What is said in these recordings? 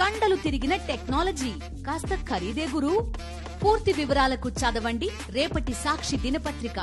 కండలు తిరిగిన టెక్నాలజీ కాస్త ఖరీదే గురు. పూర్తి వివరాలకు చదవండి రేపటి సాక్షి దినపత్రిక.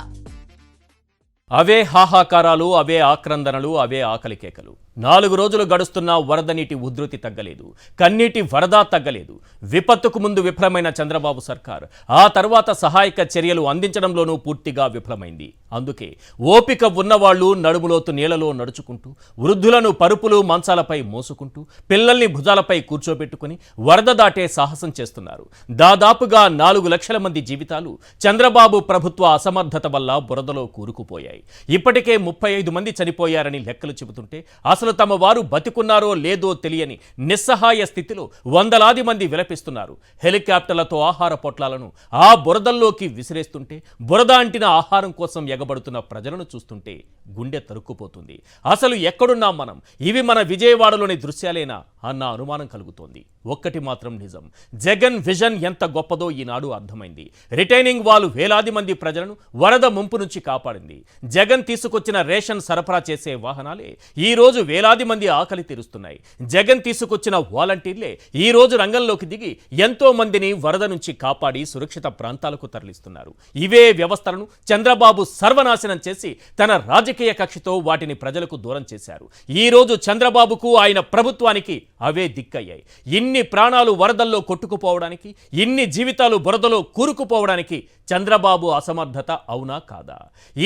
అవే హాహాకారాలు, అవే ఆక్రందనలు, అవే ఆకలి కేకలు. 4 రోజులు గడుస్తున్నా వరద నీటి ఉధృతి తగ్గలేదు, కన్నీటి వరద తగ్గలేదు. విపత్తుకు ముందు విఫలమైన చంద్రబాబు సర్కార్ ఆ తర్వాత సహాయక చర్యలు అందించడంలోనూ పూర్తిగా విఫలమైంది. అందుకే ఓపిక ఉన్నవాళ్లు నడుములోతు నీళ్లలో నడుచుకుంటూ, వృద్ధులను పరుపులు మంచాలపై మోసుకుంటూ, పిల్లల్ని భుజాలపై కూర్చోబెట్టుకుని వరద దాటే సాహసం చేస్తున్నారు. దాదాపుగా 4 లక్షల మంది జీవితాలు చంద్రబాబు ప్రభుత్వ అసమర్థత వల్ల బురదలో కూరుకుపోయాయి. ఇప్పటికే 35 మంది చనిపోయారని లెక్కలు చెబుతుంటే అసలు తమ వారు బతికున్నారో లేదో తెలియని నిస్సహాయ స్థితిలో వందలాది మంది విలపిస్తున్నారు. హెలికాప్టర్లతో ఆహార పొట్లాలను ఆ బురదల్లోకి విసిరేస్తుంటే, బురద అంటిన ఆహారం కోసం ఎగబడుతున్న ప్రజలను చూస్తుంటే గుండె తరుక్కుపోతుంది. అసలు ఎక్కడున్నాం మనం? ఇవి మన విజయవాడలోని దృశ్యాలేనా అన్న అనుమానం కలుగుతోంది. ఒక్కటి మాత్రం నిజం, జగన్ విజన్ ఎంత గొప్పదో ఈనాడు అర్థమైంది. రిటైనింగ్ వాల్ వేలాది మంది ప్రజలను వరద ముంపు నుంచి కాపాడింది. జగన్ తీసుకొచ్చిన రేషన్ సరఫరా చేసే వాహనాలే ఈ రోజు వేలాది మంది ఆకలి తీరుస్తున్నాయి. జగన్ తీసుకొచ్చిన వాలంటీర్లే ఈ రోజు రంగంలోకి దిగి ఎంతో మందిని వరద నుంచి కాపాడి సురక్షిత ప్రాంతాలకు తరలిస్తున్నారు. ఇవే వ్యవస్థలను చంద్రబాబు సర్వనాశనం చేసి తన రాజకీయ కక్షతో వాటిని ప్రజలకు దూరం చేశారు. ఈ రోజు చంద్రబాబుకు, ఆయన ప్రభుత్వానికి అవే దిక్కయ్యాయి. ఇన్ని ప్రాణాలు వరదల్లో కొట్టుకుపోవడానికి, ఇన్ని జీవితాలు బురదలో కూరుకుపోవడానికి చంద్రబాబు అసమర్థత అవునా కాదా?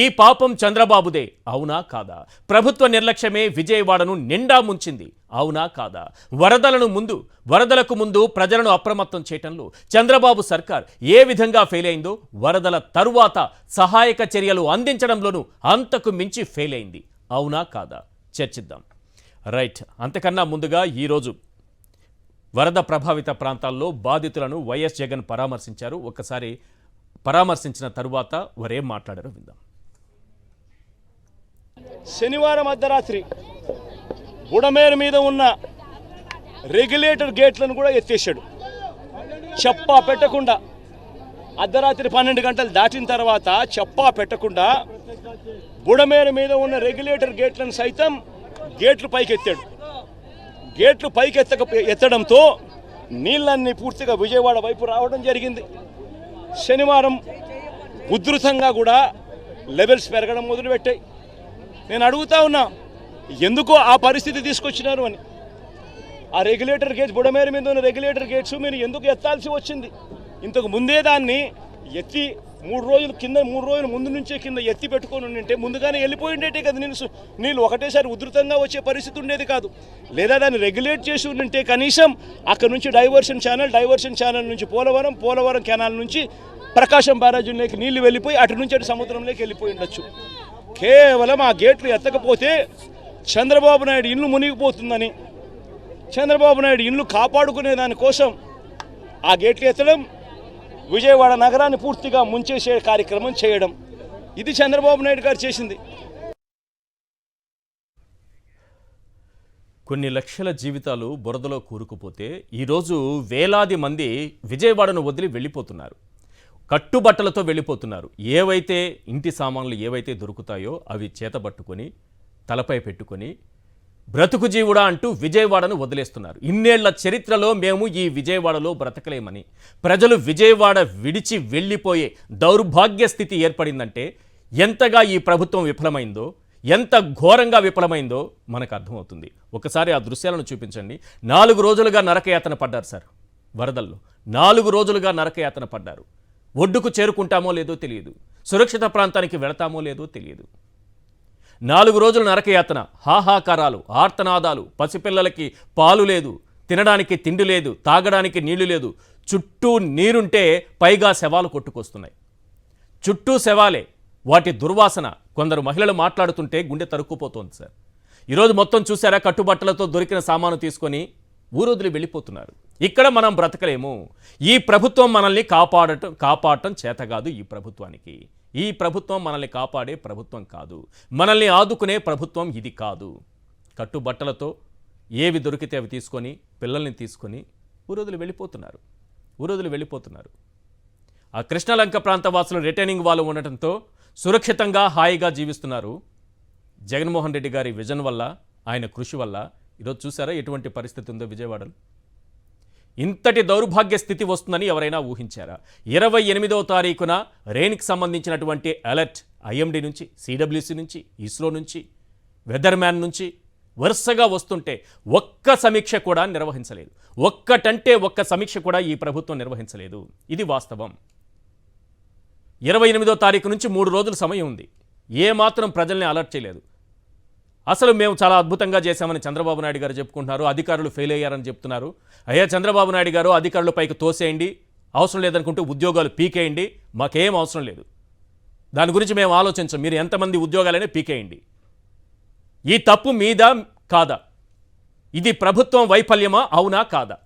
ఈ పాపం చంద్రబాబుదే అవునా కాదా? ప్రభుత్వ నిర్లక్ష్యమే విజయవాడను నిండా ముంచింది అవునా కాదా? వరదలకు ముందు ప్రజలను అప్రమత్తం చేయటంలో చంద్రబాబు సర్కార్ ఏ విధంగా ఫెయిల్ అయిందో, వరదల తరువాత సహాయక చర్యలు అందించడంలోనూ అంతకు మించి ఫెయిల్ అయింది అవునా కాదా? చర్చిద్దాం. రైట్, అంతకన్నా ముందుగా ఈరోజు వరద ప్రభావిత ప్రాంతాల్లో బాధితులను వైఎస్ జగన్ పరామర్శించారు. ఒక్కసారి పరామర్శించిన తరువాత వారేం మాట్లాడారో విందాం. శనివారం అర్ధరాత్రి బుడమేరు మీద ఉన్న రెగ్యులేటర్ గేట్లను కూడా ఎత్తేసాడు. చెప్పా పెట్టకుండా అర్ధరాత్రి 12 గంటలు దాటిన తర్వాత చెప్పా పెట్టకుండా బుడమేరు మీద ఉన్న రెగ్యులేటర్ గేట్లను సైతం గేట్లు పైకెత్తాడు. గేట్లు పైకి ఎత్తడంతో నీళ్ళన్నీ పూర్తిగా విజయవాడ వైపు రావడం జరిగింది. శనివారం ఉధృతంగా కూడా లెవెల్స్ పెరగడం మొదలుపెట్టాయి. నేను అడుగుతా ఉన్నా, ఎందుకో ఆ పరిస్థితి తీసుకొచ్చినారు అని. ఆ రెగ్యులేటర్ గేట్స్, బుడమేరు మీద ఉన్న రెగ్యులేటర్ గేట్స్ మీరు ఎందుకు ఎత్తాల్సి వచ్చింది? ఇంతకు ముందే దాన్ని ఎత్తి 3 రోజుల ముందు నుంచే కింద ఎత్తి పెట్టుకొని ఉంటే ముందుగానే వెళ్ళిపోయి ఉండేటే కదా. నీళ్ళు ఒకటేసారి ఉధృతంగా వచ్చే పరిస్థితి ఉండేది కాదు. లేదా దాన్ని రెగ్యులేట్ చేసి ఉంటే కనీసం అక్కడ నుంచి డైవర్షన్ ఛానల్ నుంచి పోలవరం కెనాల్ నుంచి ప్రకాశం బ్యారేజీలోకి నీళ్లు వెళ్ళిపోయి అటు నుంచి అటు సముద్రంలోకి వెళ్ళిపోయి ఉండొచ్చు. కేవలం ఆ గేట్లు ఎత్తకపోతే చంద్రబాబు నాయుడు ఇల్లు మునిగిపోతుందని, చంద్రబాబు నాయుడు ఇల్లు కాపాడుకునే దానికోసం ఆ గేట్లు ఎత్తడం, విజయవాడ నగరాన్ని పూర్తిగా ముంచేసే కార్యక్రమం చేయడం, ఇది చంద్రబాబు నాయుడు గారు చేసింది. కొన్ని లక్షల జీవితాలు బురదలో కూరుకుపోతే ఈరోజు వేలాది మంది విజయవాడను వదిలి వెళ్ళిపోతున్నారు. కట్టుబట్టలతో వెళ్ళిపోతున్నారు. ఏవైతే ఇంటి సామాన్లు ఏవైతే దొరుకుతాయో అవి చేతబట్టుకొని తలపై పెట్టుకొని బ్రతుకు జీవుడా అంటూ విజయవాడను వదిలేస్తున్నారు. ఇన్నేళ్ల చరిత్రలో మేము ఈ విజయవాడలో బ్రతకలేమని ప్రజలు విజయవాడ విడిచి వెళ్ళిపోయే దౌర్భాగ్య స్థితి ఏర్పడిందంటే ఎంతగా ఈ ప్రభుత్వం విఫలమైందో, ఎంత ఘోరంగా విఫలమైందో మనకు అర్థమవుతుంది. ఒకసారి ఆ దృశ్యాలను చూపించండి. 4 రోజులుగా నరకయాతన పడ్డారు సార్. వరదల్లో 4 రోజులుగా నరకయాతన పడ్డారు. ఒడ్డుకు చేరుకుంటామో లేదో తెలియదు, సురక్షిత ప్రాంతానికి వెళతామో లేదో తెలియదు. 4 రోజుల నరకయాతన, హాహాకారాలు, ఆర్తనాదాలు, పసిపిల్లలకి పాలు లేదు, తినడానికి తిండి లేదు, తాగడానికి నీళ్లు లేదు, చుట్టూ నీరుంటే పైగా శవాలు కొట్టుకొస్తున్నాయి. చుట్టూ శవాలే, వాటి దుర్వాసన. కొందరు మహిళలు మాట్లాడుతుంటే గుండె తరుక్కుపోతోంది సార్. ఈరోజు మొత్తం చూసారా, కట్టుబట్టలతో దొరికిన సామాను తీసుకొని ఊరొదిలి వెళ్ళిపోతున్నారు. ఇక్కడ మనం బ్రతకలేము. ఈ ప్రభుత్వం మనల్ని కాపాడటం చేతగాదు. ఈ ప్రభుత్వం మనల్ని కాపాడే ప్రభుత్వం కాదు, మనల్ని ఆదుకునే ప్రభుత్వం ఇది కాదు. కట్టుబట్టలతో ఏవి దొరికితే అవి తీసుకొని పిల్లల్ని తీసుకొని ఊరొదిలి వెళ్ళిపోతున్నారు. ఆ కృష్ణలంక ప్రాంత వాసులు రిటైనింగ్ వాల్ ఉండటంతో సురక్షితంగా హాయిగా జీవిస్తున్నారు. జగన్మోహన్ రెడ్డి గారి విజన్ వల్ల, ఆయన కృషి వల్ల ఈరోజు చూసారా ఎటువంటి పరిస్థితి ఉందో విజయవాడలో. ఇంతటి దౌర్భాగ్య స్థితి వస్తుందని ఎవరైనా ఊహించారా? 28వ తారీఖున రెయిన్కి సంబంధించినటువంటి అలర్ట్ ఐఎండీ నుంచి, సిడబ్ల్యూసి నుంచి, ఇస్రో నుంచి, వెదర్ మ్యాన్ నుంచి వరుసగా వస్తుంటే ఒక్క సమీక్ష కూడా నిర్వహించలేదు. ఒక్క సమీక్ష కూడా ఈ ప్రభుత్వం నిర్వహించలేదు. ఇది వాస్తవం. 28వ తారీఖు నుంచి 3 రోజుల సమయం ఉంది. ఏమాత్రం ప్రజల్ని అలర్ట్ చేయలేదు. అసలు మేము చాలా అద్భుతంగా చేశామని చంద్రబాబు నాయుడు గారు చెప్పుకుంటున్నారు. అధికారులు ఫెయిల్ అయ్యారని చెప్తున్నారు. అయ్యా చంద్రబాబు నాయుడు గారు, అధికారుల పైకి తోసేయండి, అవసరం లేదనుకుంటే ఉద్యోగాలు పీకేయండి, మాకేం అవసరం లేదు, దాని గురించి మేము ఆలోచించం, మీరు ఎంతమంది ఉద్యోగాలైనా పీకేయండి. ఈ తప్పు మీదా కాదా? ఇది ప్రభుత్వం వైఫల్యమా అవునా కాదా?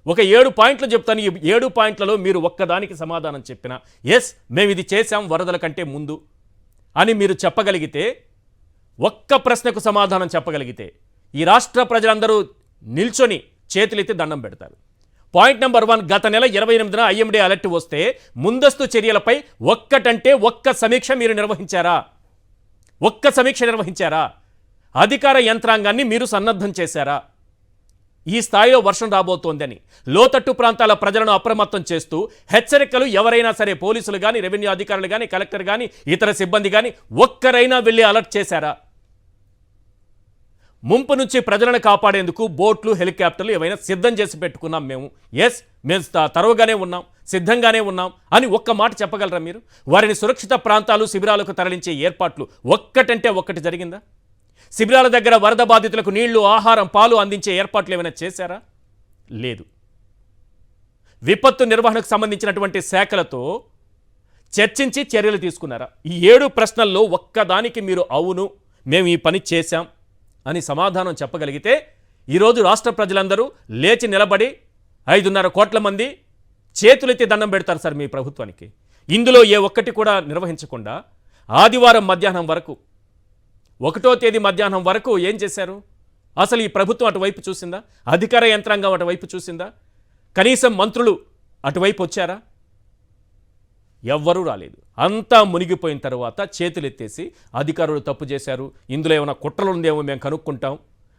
ఒక 7 పాయింట్లు చెప్తాను. ఈ 7 పాయింట్లలో మీరు ఒక్కదానికి సమాధానం చెప్పినా ఎస్ మేము ఇది చేశాం వరదల కంటే ముందు అని మీరు చెప్పగలిగితే, ఒక్క ప్రశ్నకు సమాధానం చెప్పగలిగితే ఈ రాష్ట్ర ప్రజలందరూ నిల్చొని చేతులెత్తి దండం పెడతారు. పాయింట్ నెంబర్ 1, గత నెల 28న ఐఎండీ అలర్ట్ వస్తే ముందస్తు చర్యలపై ఒక్క సమీక్ష మీరు నిర్వహించారా? ఒక్క సమీక్ష నిర్వహించారా? అధికార యంత్రాంగాన్ని మీరు సన్నద్ధం చేశారా? ఈ స్థాయిలో వర్షం రాబోతోందని లోతట్టు ప్రాంతాల ప్రజలను అప్రమత్తం చేస్తూ హెచ్చరికలు ఎవరైనా సరే, పోలీసులు కానీ, రెవెన్యూ అధికారులు కానీ, కలెక్టర్ కానీ, ఇతర సిబ్బంది కానీ ఒక్కరైనా వెళ్ళి అలర్ట్ చేశారా? ముంపు నుంచి ప్రజలను కాపాడేందుకు బోట్లు, హెలికాప్టర్లు ఏవైనా సిద్ధం చేసి పెట్టుకున్నాం మేము. ఎస్ మేము తరువుగానే ఉన్నాం, సిద్ధంగానే ఉన్నాం అని ఒక్క మాట చెప్పగలరా మీరు? వారిని సురక్షిత ప్రాంతాలు, శిబిరాలకు తరలించే ఏర్పాట్లు ఒక్కటి జరిగిందా? శిబిరాల దగ్గర వరద బాధితులకు నీళ్లు, ఆహారం, పాలు అందించే ఏర్పాట్లు ఏమైనా చేశారా? లేదు. విపత్తు నిర్వహణకు సంబంధించినటువంటి శాఖలతో చర్చించి చర్యలు తీసుకున్నారా? ఈ 7 ప్రశ్నల్లో ఒక్కదానికి మీరు అవును మేము ఈ పని చేశాం అని సమాధానం చెప్పగలిగితే ఈరోజు రాష్ట్ర ప్రజలందరూ లేచి నిలబడి 5.5 కోట్ల మంది చేతులెత్తి దండం పెడతారు సార్ మీ ప్రభుత్వానికి. ఇందులో ఏ ఒక్కటి కూడా నిర్వహించకుండా ఆదివారం మధ్యాహ్నం వరకు, 1వ తేదీ మధ్యాహ్నం వరకు ఏం చేశారు? అసలు ఈ ప్రభుత్వం అటువైపు చూసిందా? అధికార యంత్రాంగం అటువైపు చూసిందా? కనీసం మంత్రులు అటువైపు వచ్చారా? ఎవ్వరూ రాలేదు. అంతా మునిగిపోయిన తర్వాత చేతులెత్తేసి అధికారులు తప్పు చేశారు, ఇందులో ఏమైనా కుట్రలు ఉందేమో మేము కనుక్కుంటాం,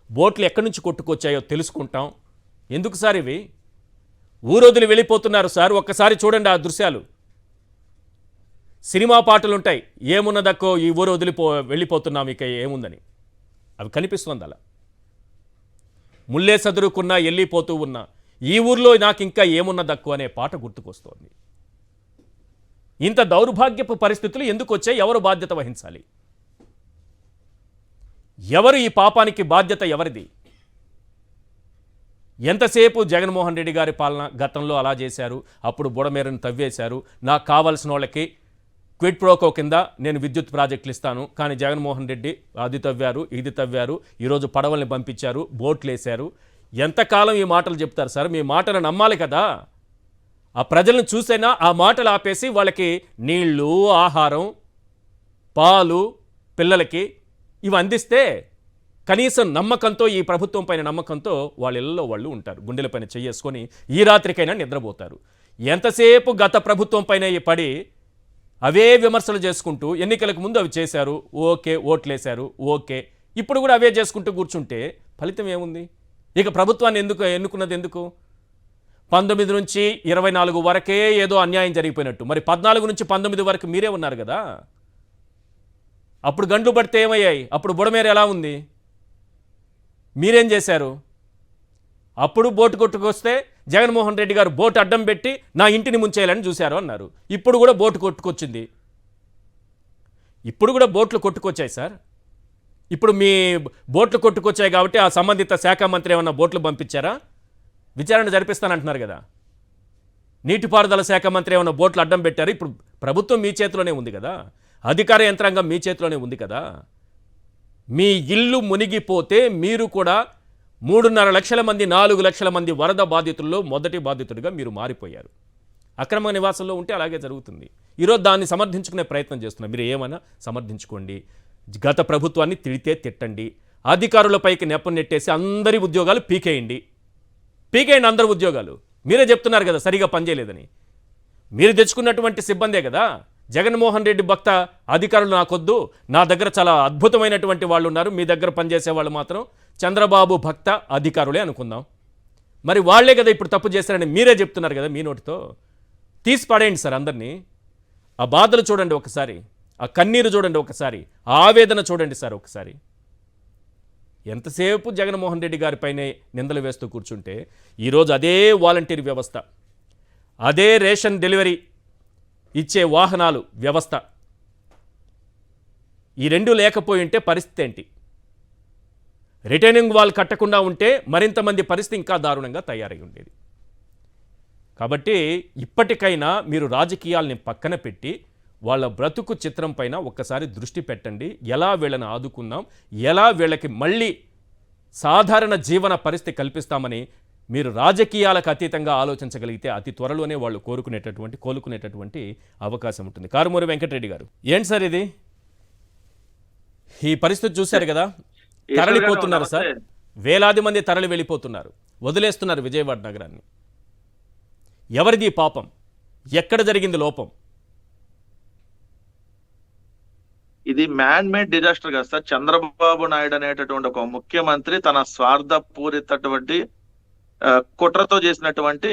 బోట్లు ఎక్కడి నుంచి కొట్టుకొచ్చాయో తెలుసుకుంటాం. ఎందుకు సార్ ఇవి? ఊరొదిలి వెళ్ళిపోతున్నారు సార్. ఒక్కసారి చూడండి ఆ దృశ్యాలు. సినిమా పాటలుంటాయి, ఏమున్నదక్కో ఈ ఊరు వెళ్ళిపోతున్నాం ఇక ఏముందని, అవి కనిపిస్తుంది అలా. ముల్లే సదురుకున్నా వెళ్ళిపోతూ ఉన్నా ఈ ఊర్లో నాకు ఇంకా ఏమున్నదక్కు అనే పాట గుర్తుకొస్తోంది. ఇంత దౌర్భాగ్యపు పరిస్థితులు ఎందుకు వచ్చాయి? ఎవరు బాధ్యత వహించాలి? ఎవరు ఈ పాపానికి బాధ్యత ఎవరిది? ఎంతసేపు జగన్మోహన్ రెడ్డి గారి పాలన గతంలో అలా చేశారు, అప్పుడు బుడమేరును తవ్వేశారు, నాకు కావాల్సిన వాళ్ళకి క్విడ్ ప్రోకో కింద నేను విద్యుత్ ప్రాజెక్టులు ఇస్తాను, కానీ జగన్మోహన్ రెడ్డి అది తవ్వారు, ఇది తవ్వారు, ఈరోజు పడవల్ని పంపించారు, బోట్లు వేశారు. ఎంతకాలం ఈ మాటలు చెప్తారు సార్? మీ మాటలు నమ్మాలి కదా. ఆ ప్రజలను చూసైనా ఆ మాటలు ఆపేసి వాళ్ళకి నీళ్లు, ఆహారం, పాలు, పిల్లలకి ఇవి అందిస్తే కనీసం నమ్మకంతో, ఈ ప్రభుత్వం పైన నమ్మకంతో వాళ్ళ ఇళ్లలో వాళ్ళు ఉంటారు, గుండెల పైన చెయ్యేసుకొని ఈ రాత్రికైనా నిద్రపోతారు. ఎంతసేపు గత ప్రభుత్వం పైన పడి అవే విమర్శలు చేసుకుంటూ ఎన్నికలకు ముందు అవి చేశారు, ఓకే, ఓట్లేశారు, ఓకే, ఇప్పుడు కూడా అవే చేసుకుంటూ కూర్చుంటే ఫలితం ఏముంది? ఇక ప్రభుత్వాన్ని ఎన్నుకున్నది ఎందుకు? 19 నుంచి 24 వరకే ఏదో అన్యాయం జరిగిపోయినట్టు, మరి 14 నుంచి 19 వరకు మీరే ఉన్నారు కదా. అప్పుడు గండ్లు పడితే ఏమయ్యాయి? అప్పుడు బుడమేరు ఎలా ఉంది? మీరేం చేశారు? అప్పుడు బోటు కొట్టుకొస్తే జగన్మోహన్ రెడ్డి గారు బోటు అడ్డం పెట్టి నా ఇంటిని ముంచేయాలని చూశారు అన్నారు. ఇప్పుడు కూడా బోటు కొట్టుకొచ్చింది. ఇప్పుడు కూడా బోట్లు కొట్టుకొచ్చాయి సార్. ఇప్పుడు మీ బోట్లు కొట్టుకొచ్చాయి కాబట్టి ఆ సంబంధిత శాఖ మంత్రి ఏమన్నా బోట్లు పంపించారా? విచారణ జరిపిస్తానంటున్నారు కదా. నీటిపారుదల శాఖ మంత్రి ఏమన్నా బోట్లు అడ్డం పెట్టారు? ఇప్పుడు ప్రభుత్వం మీ చేతిలోనే ఉంది కదా, అధికార యంత్రాంగం మీ చేతిలోనే ఉంది కదా. మీ ఇల్లు మునిగిపోతే మీరు కూడా 3.5 లక్షల మంది, 4 లక్షల మంది వరద బాధితుల్లో మొదటి బాధితుడిగా మీరు మారిపోయారు. అక్రమ నివాసంలో ఉంటే అలాగే జరుగుతుంది. ఈరోజు దాన్ని సమర్థించుకునే ప్రయత్నం చేస్తున్నారు. మీరు ఏమైనా సమర్థించుకోండి, గత ప్రభుత్వాన్ని తిడితే తిట్టండి, అధికారులపైకి నెప్ప నెట్టేసి అందరి ఉద్యోగాలు పీకేయండి అందరి ఉద్యోగాలు. మీరే చెప్తున్నారు కదా సరిగా పనిచేయలేదని. మీరు తెచ్చుకున్నటువంటి సిబ్బందే కదా. జగన్మోహన్ రెడ్డి భక్త అధికారులు నాకొద్దు, నా దగ్గర చాలా అద్భుతమైనటువంటి వాళ్ళు ఉన్నారు, మీ దగ్గర పనిచేసే వాళ్ళు మాత్రం చంద్రబాబు భక్త అధికారులే అనుకుందాం. మరి వాళ్లే కదా ఇప్పుడు తప్పు చేశారని మీరే చెప్తున్నారు కదా మీ నోటితో. తీసి పడేయండి సార్ అందరినీ. ఆ బాధలు చూడండి ఒకసారి, ఆ కన్నీరు చూడండి ఒకసారి, ఆ ఆవేదన చూడండి సార్ ఒకసారి. ఎంతసేపు జగన్మోహన్ రెడ్డి గారిపైనే నిందలు వేస్తూ కూర్చుంటే ఈరోజు అదే వాలంటీర్ వ్యవస్థ, అదే రేషన్ డెలివరీ ఇచ్చే వాహనాలు వ్యవస్థ, ఈ రెండు లేకపోయి ఉంటే పరిస్థితి ఏంటి? రిటైనింగ్ వాల్ కట్టకుండా ఉంటే మరింత మంది పరిస్థితి ఇంకా దారుణంగా తయారై ఉండేది. కాబట్టి ఇప్పటికైనా మీరు రాజకీయాల్ని పక్కన పెట్టి వాళ్ళ బ్రతుకు చిత్రం పైన ఒక్కసారి దృష్టి పెట్టండి. ఎలా వీళ్ళని ఆదుకుందాం, ఎలా వీళ్ళకి మళ్ళీ సాధారణ జీవన పరిస్థితి కల్పిస్తామని మీరు రాజకీయాలకు అతీతంగా ఆలోచించగలిగితే అతి త్వరలోనే వాళ్ళు కోలుకునేటటువంటి అవకాశం ఉంటుంది. కారుమూరి వెంకటరెడ్డి గారు, ఏంటి సార్ ఇది? ఈ పరిస్థితి చూశారు కదా, తరలిపోతున్నారు సార్, వేలాది మంది తరలి వెళ్ళిపోతున్నారు, వదిలేస్తున్నారు విజయవాడ నగరాన్ని. ఎవరిది పాపం? ఎక్కడ జరిగింది లోపం? ఇది మ్యాన్ మేడ్ డిజాస్టర్ కదా సార్. చంద్రబాబు నాయుడు అనేటటువంటి ఒక ముఖ్యమంత్రి తన స్వార్థపూరితటువంటి కుట్రతో చేసినటువంటి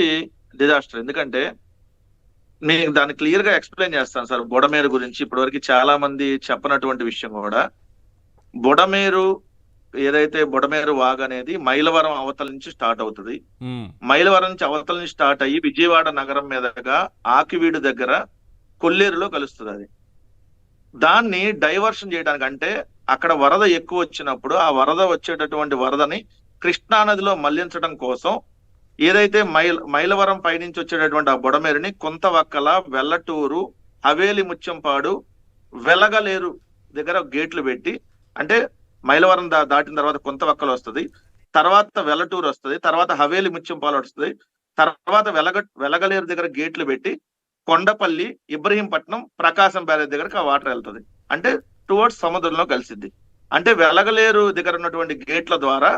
డిజాస్టర్. ఎందుకంటే నేను దాన్ని క్లియర్ గా ఎక్స్ప్లెయిన్ చేస్తాను సార్. బుడమేరు గురించి ఇప్పటివరకు చాలా మంది చెప్పనటువంటి విషయం కూడా, బుడమేరు ఏదైతే బుడమేరు వాగ్ అనేది మైలవరం అవతల నుంచి స్టార్ట్ అవుతుంది. మైలవరం నుంచి అవతల నుంచి స్టార్ట్ అయ్యి విజయవాడ నగరం మీదగా ఆకివీడు దగ్గర కొల్లేరులో కలుస్తుంది. అది దాన్ని డైవర్షన్ చేయడానికి, అంటే అక్కడ వరద ఎక్కువ వచ్చినప్పుడు ఆ వరద వచ్చేటటువంటి వరదని కృష్ణానదిలో మళ్లించడం కోసం ఏదైతే మైలవరం పైనుంచి వచ్చేటటువంటి ఆ బుడమేరుని కొంతవక్కల, వెల్లటూరు, హవేలి ముత్యంపాడు, వెలగలేరు దగ్గర గేట్లు పెట్టి, అంటే మైలవరం దాటిన తర్వాత కొంతవక్కలు వస్తుంది, తర్వాత వెల్లటూరు వస్తుంది, తర్వాత హవేలి ముత్యంపాలు వస్తుంది, తర్వాత వెలగలేరు దగ్గర గేట్లు పెట్టి కొండపల్లి, ఇబ్రహీంపట్నం, ప్రకాశం బ్యారేజ్ దగ్గరకు ఆ వాటర్ వెళ్తుంది. అంటే టువర్డ్స్ సముద్రంలో కలిసిద్ది. అంటే వెలగలేరు దగ్గర ఉన్నటువంటి గేట్ల ద్వారా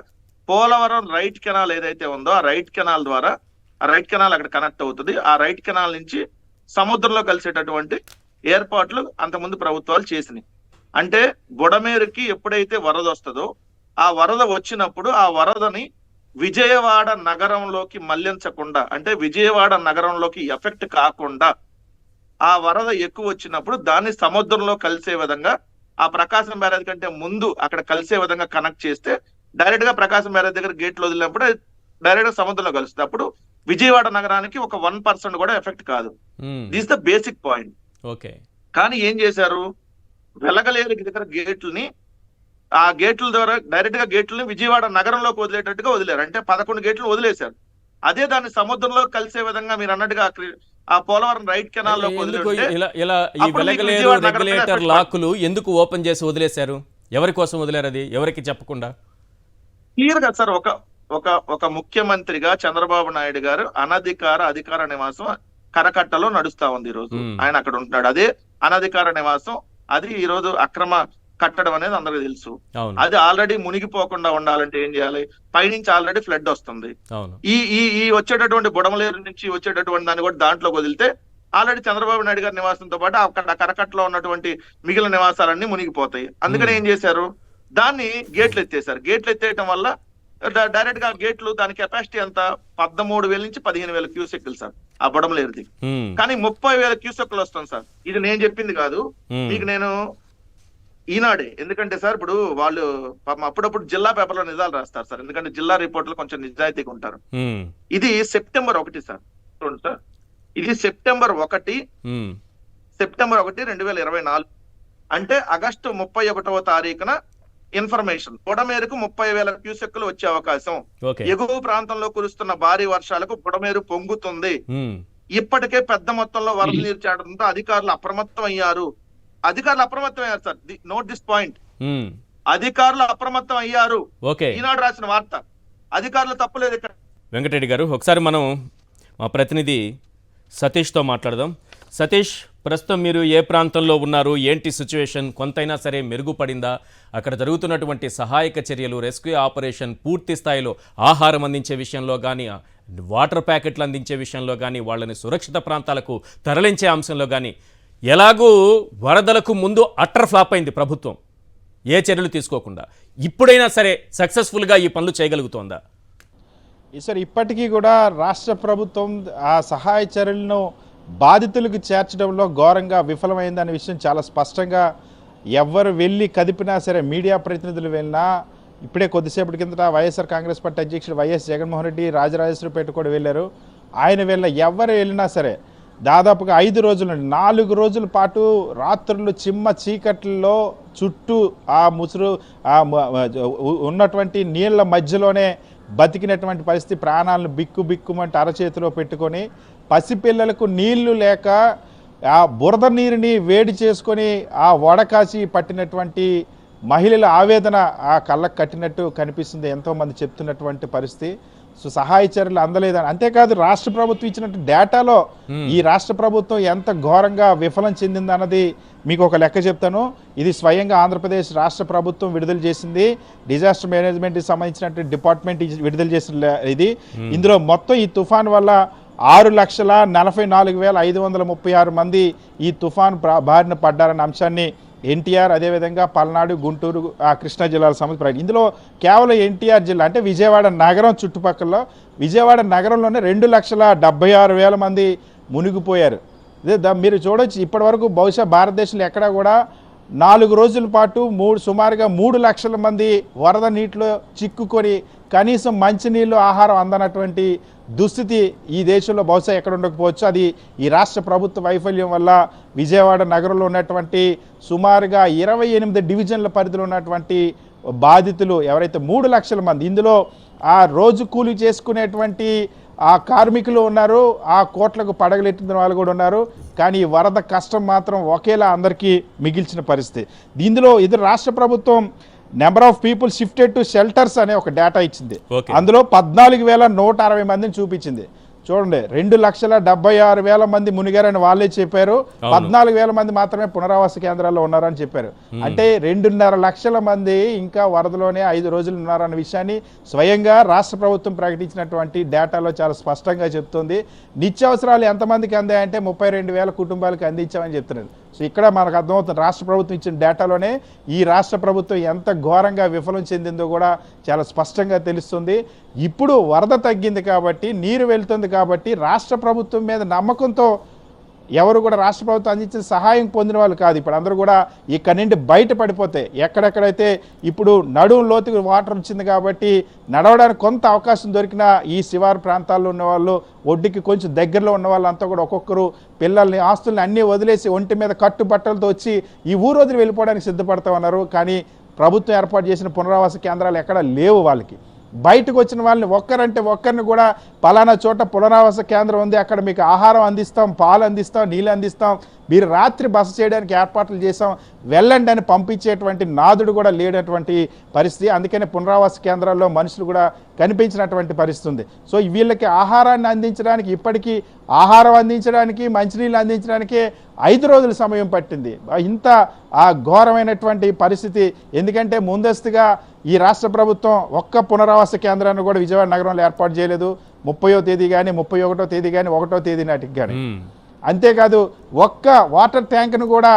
పోలవరం రైట్ కెనాల్ ఏదైతే ఉందో ఆ రైట్ కెనాల్ ద్వారా, ఆ రైట్ కెనాల్ అక్కడ కనెక్ట్ అవుతుంది. ఆ రైట్ కెనాల్ నుంచి సముద్రంలో కలిసేటటువంటి ఏర్పాట్లు అంతకుముందు ప్రభుత్వాలు చేసినాయి. అంటే బుడమేరుకి ఎప్పుడైతే వరద వస్తుందో ఆ వరద వచ్చినప్పుడు ఆ వరదని విజయవాడ నగరంలోకి మళ్లించకుండా, అంటే విజయవాడ నగరంలోకి ఎఫెక్ట్ కాకుండా, ఆ వరద ఎక్కువ వచ్చినప్పుడు దాన్ని సముద్రంలో కలిసే విధంగా, ఆ ప్రకాశం బ్యారేజ్ కంటే ముందు అక్కడ కలిసే విధంగా కనెక్ట్ చేస్తే డైరెక్ట్ గా ప్రకాశం బ్యారేజ్ దగ్గర గేట్లు వదిలినప్పుడు డైరెక్ట్ గా సముద్రంలో కలుస్తుంది. అప్పుడు విజయవాడ నగరానికి ఒక 1% కూడా ఎఫెక్ట్ కాదు. This the basic point. Okay. కానీ ఏం చేశారు, వెలగలేరు దగ్గర గేట్లని, ఆ గేట్ల ద్వారా డైరెక్ట్ గా గేట్లని విజయవాడ నగరంలోకి వదిలేటట్టుగా వదిలేరు. అంటే 11 గేట్లు వదిలేశారు. అదే దాన్ని సముద్రంలో కలిసే విధంగా మీరు అన్నట్టుగా ఆ పోలవరం రైట్ కెనాల్ లో రెగ్యులేటర్ లాకులు ఎందుకు ఓపెన్ చేసి వదిలేశారు? ఎవరి కోసం వదిలేరు? అది ఎవరికి చెప్పకుండా క్లియర్ గా సార్. ఒక ముఖ్యమంత్రిగా చంద్రబాబు నాయుడు గారు అధికార నివాసం కరకట్టలో నడుస్తా ఉంది. ఈ రోజు ఆయన అక్కడ ఉంటున్నాడు. అదే అనధికార నివాసం, అది ఈ రోజు అక్రమ కట్టడం అనేది అందరికి తెలుసు. అది ఆల్రెడీ మునిగిపోకుండా ఉండాలంటే ఏం చేయాలి? పైనుంచి ఆల్రెడీ ఫ్లడ్ వస్తుంది. ఈ వచ్చేటటువంటి బుడమలేరు నుంచి వచ్చేటటువంటి దాన్ని కూడా దాంట్లో వదిలితే ఆల్రెడీ చంద్రబాబు నాయుడు గారి నివాసంతో పాటు అక్కడ కరకట్టలో ఉన్నటువంటి మిగిలిన నివాసాలన్నీ మునిగిపోతాయి. అందుకని ఏం చేశారు, దాన్ని గేట్లు ఎత్తేసారు. గేట్లు ఎత్తేయటం వల్ల డైరెక్ట్ గా గేట్లు దాని కెపాసిటీ ఎంత 13,000 నుంచి 15,000 క్యూసెక్లు సార్ ఆ బుడమలేరుది. కానీ 30,000 క్యూసెక్లు వస్తుంది సార్. ఇది నేను చెప్పింది కాదు, మీకు నేను ఈనాడే. ఎందుకంటే సార్ ఇప్పుడు వాళ్ళు అప్పుడప్పుడు జిల్లా పేపర్లో నిజాలు రాస్తారు సార్, ఎందుకంటే జిల్లా రిపోర్టులు కొంచెం నిజాయితీగా ఉంటారు. ఇది సెప్టెంబర్ 1 సార్, చూడండి సార్, ఇది సెప్టెంబర్ 1 2024. అంటే ఆగస్టు 31వ తారీఖున ఇన్ఫర్మేషన్. బుడమేరుకు 30,000 క్యూసెక్లు వచ్చే అవకాశం. ఎగువ ప్రాంతంలో కురుస్తున్న భారీ వర్షాలకు బుడమేరు పొంగుతుంది. ఇప్పటికే పెద్ద మొత్తంలో వరద నీరు చేరడంతో అధికారులు అప్రమత్తం అయ్యారు సార్. Note this point. అధికారులు అప్రమత్తం అయ్యారు. ఈనాడు రాసిన వార్త. అధికారులు తప్పులేదు ఇక్కడ. వెంకటరెడ్డి గారు, ఒకసారి మనం మా ప్రతినిధి సతీష్తో మాట్లాడదాం. సతీష్, ప్రస్తుతం మీరు ఏ ప్రాంతంలో ఉన్నారు, ఏంటి సిచ్యువేషన్? కొంతైనా సరే మెరుగుపడిందా? అక్కడ జరుగుతున్నటువంటి సహాయక చర్యలు, రెస్క్యూ ఆపరేషన్ పూర్తి స్థాయిలో ఆహారం అందించే విషయంలో కానీ, వాటర్ ప్యాకెట్లు అందించే విషయంలో కానీ, వాళ్ళని సురక్షిత ప్రాంతాలకు తరలించే అంశంలో కానీ, ఎలాగూ వరదలకు ముందు అట్టర్ ఫ్లాప్ అయింది ప్రభుత్వం ఏ చర్యలు తీసుకోకుండా. ఇప్పుడైనా సరే సక్సెస్ఫుల్గా ఈ పనులు చేయగలుగుతోందా? సార్ ఇప్పటికీ కూడా రాష్ట్ర ప్రభుత్వం ఆ సహాయ చర్యలను బాధితులకు చేర్చడంలో ఘోరంగా విఫలమైందనే విషయం చాలా స్పష్టంగా ఎవరు వెళ్ళి కదిపినా సరే, మీడియా ప్రతినిధులు వెళ్ళినా, ఇప్పుడే కొద్దిసేపటి కిందట వైఎస్ఆర్ కాంగ్రెస్ పార్టీ అధ్యక్షుడు వైఎస్ జగన్మోహన్ రెడ్డి రాజరాజేశ్వరిపేట కూడా వెళ్ళారు. ఆయన ఎవరు వెళ్ళినా సరే దాదాపుగా 5 రోజుల నుండి 4 రోజుల పాటు రాత్రులు చిమ్మ చీకట్లలో చుట్టూ ఆ ముసురు ఉన్నటువంటి నీళ్ల మధ్యలోనే బతికినటువంటి పరిస్థితి. ప్రాణాలను బిక్కుమంటే అరచేతిలో పెట్టుకొని పసిపిల్లలకు నీళ్లు లేక ఆ బురద నీరుని వేడి చేసుకొని ఆ వడకాసి పట్టినటువంటి మహిళల ఆవేదన ఆ కళ్ళకు కట్టినట్టు కనిపిస్తుంది. ఎంతోమంది చెప్తున్నటువంటి పరిస్థితి. సో సహాయ చర్యలు అందలేదని. అంతేకాదు రాష్ట్ర ప్రభుత్వం ఇచ్చినట్టు డేటాలో ఈ రాష్ట్ర ప్రభుత్వం ఎంత ఘోరంగా విఫలం చెందిందన్నది మీకు ఒక లెక్క చెప్తాను. ఇది స్వయంగా ఆంధ్రప్రదేశ్ రాష్ట్ర ప్రభుత్వం విడుదల చేసింది. డిజాస్టర్ మేనేజ్మెంట్కి సంబంధించినటువంటి డిపార్ట్మెంట్ విడుదల చేసిన ఇది. ఇందులో మొత్తం ఈ తుఫాన్ వల్ల 6,44,536 మంది ఈ తుఫాన్ బారిన పడ్డారన్న అంశాన్ని ఎన్టీఆర్, అదేవిధంగా పల్నాడు, గుంటూరు, కృష్ణా జిల్లాల సంబంధించి ఇందులో కేవలం ఎన్టీఆర్ జిల్లా అంటే విజయవాడ నగరం చుట్టుపక్కల విజయవాడ నగరంలోనే 2,76,000 మంది మునిగిపోయారు. మీరు చూడొచ్చు ఇప్పటి వరకు బహుశా భారతదేశంలో ఎక్కడా కూడా 4 రోజుల పాటు సుమారుగా 3 లక్షల మంది వరద నీటిలో చిక్కుకొని కనీసం మంచినీళ్ళు, ఆహారం అందనటువంటి దుస్థితి ఈ దేశంలో బహుశా ఎక్కడ ఉండకపోవచ్చు. అది ఈ రాష్ట్ర ప్రభుత్వ వైఫల్యం వల్ల విజయవాడ నగరంలో ఉన్నటువంటి సుమారుగా 28 డివిజన్ల పరిధిలో ఉన్నటువంటి బాధితులు ఎవరైతే 3 లక్షల మంది, ఇందులో ఆ రోజు కూలి చేసుకునేటువంటి ఆ కార్మికులు ఉన్నారు, ఆ కోట్లకు పడగలెట్టిన వాళ్ళు కూడా ఉన్నారు. కానీ ఈ వరద కష్టం మాత్రం ఒకేలా అందరికీ మిగిల్చిన పరిస్థితి. ఇందులో ఇది రాష్ట్ర ప్రభుత్వం number of people shifted to shelters అనే ఒక డేటా ఇచ్చింది. అందులో 14,160 మందిని చూపించింది. చూడండి, 2,76,000 మంది మునిగారని వాళ్ళే చెప్పారు. 14,000 మంది మాత్రమే పునరావాస కేంద్రాల్లో ఉన్నారని చెప్పారు. అంటే 2.5 లక్షల మంది ఇంకా వరదలోనే 5 రోజులు ఉన్నారన్న విషయాన్ని స్వయంగా రాష్ట్ర ప్రభుత్వం ప్రకటించినటువంటి డేటాలో చాలా స్పష్టంగా చెప్తుంది. నిత్యావసరాలు ఎంతమందికి అందాయంటే 32,000 కుటుంబాలకు అందించామని చెప్తున్నారు. సో ఇక్కడ మనకు అర్థమవుతుంది రాష్ట్ర ప్రభుత్వం ఇచ్చిన డేటాలోనే ఈ రాష్ట్ర ప్రభుత్వం ఎంత ఘోరంగా విఫలం చెందిందో కూడా చాలా స్పష్టంగా తెలుస్తుంది. ఇప్పుడు వరద తగ్గింది కాబట్టి, నీరు వెళ్తుంది కాబట్టి రాష్ట్ర ప్రభుత్వం మీద నమ్మకంతో ఎవరు కూడా రాష్ట్ర ప్రభుత్వం అందించిన సహాయం పొందిన వాళ్ళు కాదు. ఇప్పుడు అందరూ కూడా ఇక్కడి నుండి బయట పడిపోతాయి. ఎక్కడెక్కడైతే ఇప్పుడు నడుము లోతుకు వాటర్ వచ్చింది కాబట్టి నడవడానికి కొంత అవకాశం దొరికిన ఈ శివారు ప్రాంతాల్లో ఉన్న వాళ్ళు, ఒడ్డుకి కొంచెం దగ్గరలో ఉన్న వాళ్ళంతా కూడా ఒక్కొక్కరు పిల్లల్ని, ఆస్తుల్ని అన్నీ వదిలేసి ఒంటి మీద కట్టుబట్టలతో వచ్చి ఈ ఊరు వదిలి వెళ్ళిపోవడానికి సిద్ధపడతా ఉన్నారు. కానీ ప్రభుత్వం ఏర్పాటు చేసిన పునరావాస కేంద్రాలు ఎక్కడా లేవు. వాళ్ళకి బయటకు వచ్చిన వాళ్ళని ఒక్కరిని కూడా పలానా చోట పునరావాస కేంద్రం ఉంది, అక్కడ మీకు ఆహారం అందిస్తాం, పాలు అందిస్తాం, నీళ్ళు అందిస్తాం, మీరు రాత్రి బస చేయడానికి ఏర్పాట్లు చేసాం, వెళ్ళండి అని పంపించేటువంటి నాదుడు కూడా లేనటువంటి పరిస్థితి. అందుకనే పునరావాస కేంద్రాల్లో మనుషులు కూడా కనిపించినటువంటి పరిస్థితి ఉంది. సో వీళ్ళకి ఆహారాన్ని అందించడానికి, ఇప్పటికీ ఆహారం అందించడానికి, మంచినీళ్ళు అందించడానికే 5 రోజుల సమయం పట్టింది. ఇంత ఘోరమైనటువంటి పరిస్థితి. ఎందుకంటే ముందస్తుగా ఈ రాష్ట్ర ప్రభుత్వం ఒక్క పునరావాస కేంద్రాన్ని కూడా విజయవాడ నగరంలో ఏర్పాటు చేయలేదు. 30వ తేదీ కానీ, 31వ తేదీ కానీ, 1వ తేదీ నాటికి కానీ. అంతేకాదు ఒక్క వాటర్ ట్యాంక్ను కూడా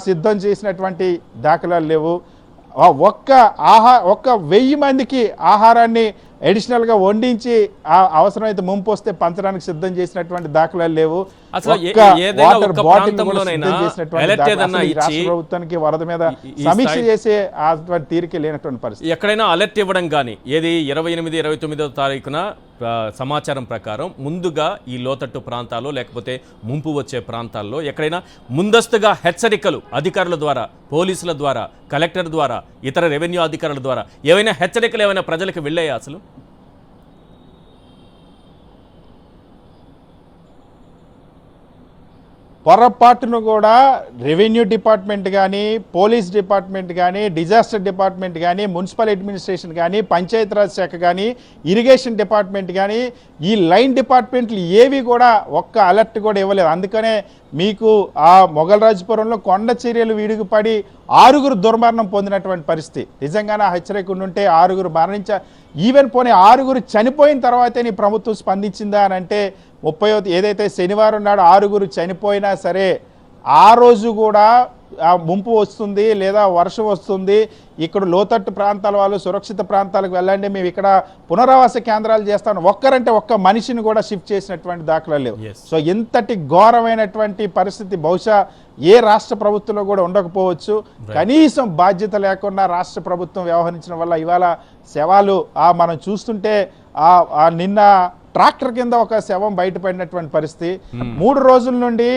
సిద్ధం చేసినటువంటి దాఖలాలు లేవు. ఒక్క 1000 మందికి ఆహారాన్ని అడిషనల్గా వండించి అవసరమైతే ముంపు వస్తే పంచడానికి సిద్ధం చేసినటువంటి దాఖలాలు లేవు. ప్రభుత్వానికి వరద మీద సమీక్ష చేసే తీరిక లేనటువంటి పరిస్థితి. ఎక్కడైనా అలర్ట్ ఇవ్వడం కానీ, ఏది 28, 29వ తారీఖున సమాచారం ప్రకారం ముందుగా ఈ లోతట్టు ప్రాంతాల్లో లేకపోతే ముంపు వచ్చే ప్రాంతాల్లో ఎక్కడైనా ముందస్తుగా హెచ్చరికలు అధికారుల ద్వారా, పోలీసుల ద్వారా, కలెక్టర్ ద్వారా, ఇతర రెవెన్యూ అధికారుల ద్వారా ఏవైనా హెచ్చరికలు ఏమైనా ప్రజలకు వెళ్ళాయా? అసలు పొరపాటును కూడా రెవెన్యూ డిపార్ట్మెంట్ కానీ, పోలీస్ డిపార్ట్మెంట్ కానీ, డిజాస్టర్ డిపార్ట్మెంట్ కానీ, మున్సిపల్ అడ్మినిస్ట్రేషన్ కానీ, పంచాయతీరాజ్ శాఖ కానీ, ఇరిగేషన్ డిపార్ట్మెంట్ కానీ, ఈ లైన్ డిపార్ట్మెంట్లు ఏవి కూడా ఒక్క అలర్ట్ కూడా ఇవ్వలేదు. అందుకనే మీకు ఆ మొగల్రాజపురంలో కొండ చర్యలు విడిగిపడి 6 దుర్మరణం పొందినటువంటి పరిస్థితి. నిజంగానే హెచ్చరిక ఉంటే 6 మరణించారు. ఈవెన్ పోనీ 6 చనిపోయిన తర్వాతే నీ ప్రభుత్వం స్పందించిందా అని అంటే 30వ ఏదైతే శనివారం నాడు 6 చనిపోయినా సరే ఆ రోజు కూడా ఆ ముంపు వస్తుంది లేదా వర్షం వస్తుంది, ఇక్కడ లోతట్టు ప్రాంతాల వాళ్ళు సురక్షిత ప్రాంతాలకు వెళ్ళండి, మేము ఇక్కడ పునరావాస కేంద్రాలు చేస్తాను, ఒక్కరంటే ఒక్క మనిషిని కూడా షిఫ్ట్ చేసినటువంటి దాఖలాలు లేవు. సో ఇంతటి ఘోరమైనటువంటి పరిస్థితి బహుశా ఏ రాష్ట్ర ప్రభుత్వంలో కూడా ఉండకపోవచ్చు. కనీసం బాధ్యత లేకుండా రాష్ట్ర ప్రభుత్వం వ్యవహరించడం వల్ల ఇవాళ శవాలు మనం చూస్తుంటే నిన్న ట్రాక్టర్ కింద ఒక శవం బయటపడినటువంటి పరిస్థితి. 3 రోజుల నుండి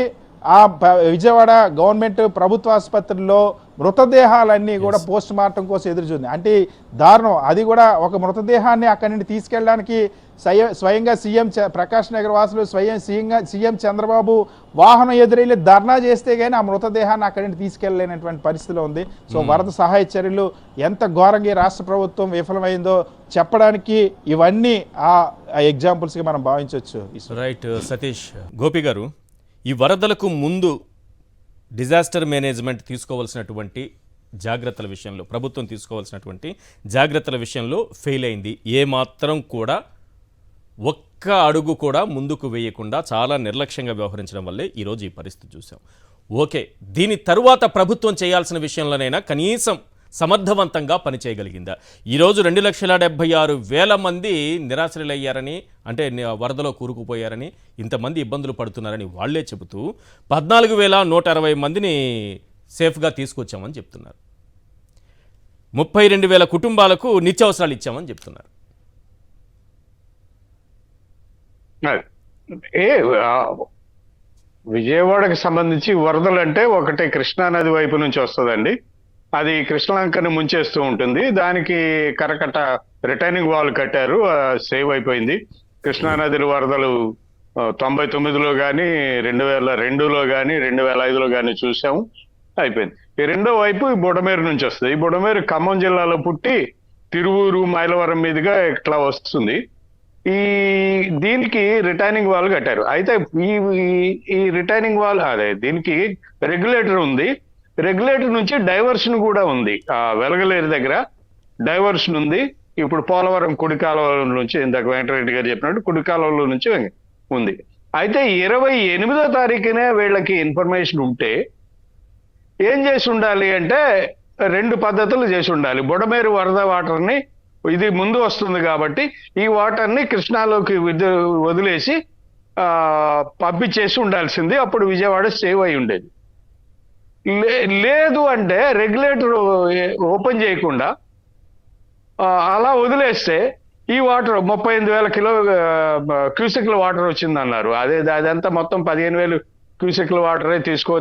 విజయవాడ గవర్నమెంట్ ప్రభుత్వ ఆసుపత్రిలో మృతదేహాలన్నీ కూడా పోస్ట్ మార్టం కోసం ఎదురు చూస్తుంది. అంటే దారుణం. అది కూడా ఒక మృతదేహాన్ని అక్కడి నుండి తీసుకెళ్ళడానికి స్వయంగా సీఎం ప్రకాష్ నగర్ వాసులు సీఎం చంద్రబాబు వాహనం ఎదురెళ్ళి ధర్నా చేస్తే కానీ ఆ మృతదేహాన్ని అక్కడి నుండి తీసుకెళ్ళలేనటువంటి పరిస్థితిలో ఉంది. సో వరద సహాయ చర్యలు ఎంత ఘోరంగా రాష్ట్ర ప్రభుత్వం విఫలమైందో చెప్పడానికి ఇవన్నీ ఆ ఎగ్జాంపుల్స్గా మనం భావించవచ్చు. రైట్ సతీష్. గోపి గారు, ఈ వరదలకు ముందు డిజాస్టర్ మేనేజ్మెంట్ తీసుకోవాల్సినటువంటి జాగ్రత్తల విషయంలో, ప్రభుత్వం తీసుకోవాల్సినటువంటి జాగ్రత్తల విషయంలో ఫెయిల్ అయింది. ఏమాత్రం కూడా ఒక్క అడుగు కూడా ముందుకు వేయకుండా చాలా నిర్లక్ష్యంగా వ్యవహరించడం వల్లే ఈరోజు ఈ పరిస్థితి చూసాం. ఓకే, దీని తరువాత ప్రభుత్వం చేయాల్సిన విషయంలోనైనా కనీసం సమర్థవంతంగా పనిచేయగలిగిందా? ఈరోజు 2,76,000 మంది నిరాశ్రయులయ్యారని, అంటే వరదలో కూరుకుపోయారని, ఇంతమంది ఇబ్బందులు పడుతున్నారని వాళ్లే చెబుతూ 14,160 మందిని సేఫ్గా తీసుకొచ్చామని చెప్తున్నారు. 32,000 కుటుంబాలకు నిత్యావసరాలు ఇచ్చామని చెప్తున్నారు. విజయవాడకి సంబంధించి వరదలు అంటే ఒకటి కృష్ణానది వైపు నుంచి వస్తుందండి. అది కృష్ణలంకను ముంచేస్తూ ఉంటుంది. దానికి కరకట్ట రిటైనింగ్ వాల్ కట్టారు, సేవ్ అయిపోయింది. కృష్ణానది వరదలు 99లో కానీ 2002లో కానీ 2005లో కానీ చూసాము, అయిపోయింది. ఈ రెండో వైపు ఈ బుడమేరు నుంచి వస్తుంది. ఈ బుడమేరు ఖమ్మం జిల్లాలో పుట్టి తిరువూరు మైలవరం మీదుగా ఇట్లా వస్తుంది. దీనికి రిటైనింగ్ వాల్ కట్టారు. అయితే ఈ రిటైనింగ్ వాల్ అదే దీనికి రెగ్యులేటర్ ఉంది. రెగ్యులేటర్ నుంచి డైవర్షన్ కూడా ఉంది. వెలగలేరు దగ్గర డైవర్షన్ ఉంది. ఇప్పుడు పోలవరం కుడి కాలువ నుంచి, ఇందాక వెంకటరెడ్డి గారు చెప్పినట్టు కుడి కాలువలో నుంచి ఉంది. అయితే 28వ తారీఖునే వీళ్ళకి ఇన్ఫర్మేషన్ ఉంటే ఏం చేసి ఉండాలి అంటే 2 పద్ధతులు చేసి ఉండాలి. బుడమేరు వరద వాటర్ని, ఇది ముందు వస్తుంది కాబట్టి ఈ వాటర్ని కృష్ణాలోకి వదిలేసి పంపించేసి ఉండాల్సింది. అప్పుడు విజయవాడ సేవ్ అయి ఉండేది. లేదు అంటే రెగ్యులేటర్ ఓపెన్ చేయకుండా అలా వదిలేస్తే ఈ వాటర్ 38,000 క్యూసెక్ల వాటర్ వచ్చిందన్నారు. అదంతా మొత్తం 15,000 క్యూసెక్ల వాటరే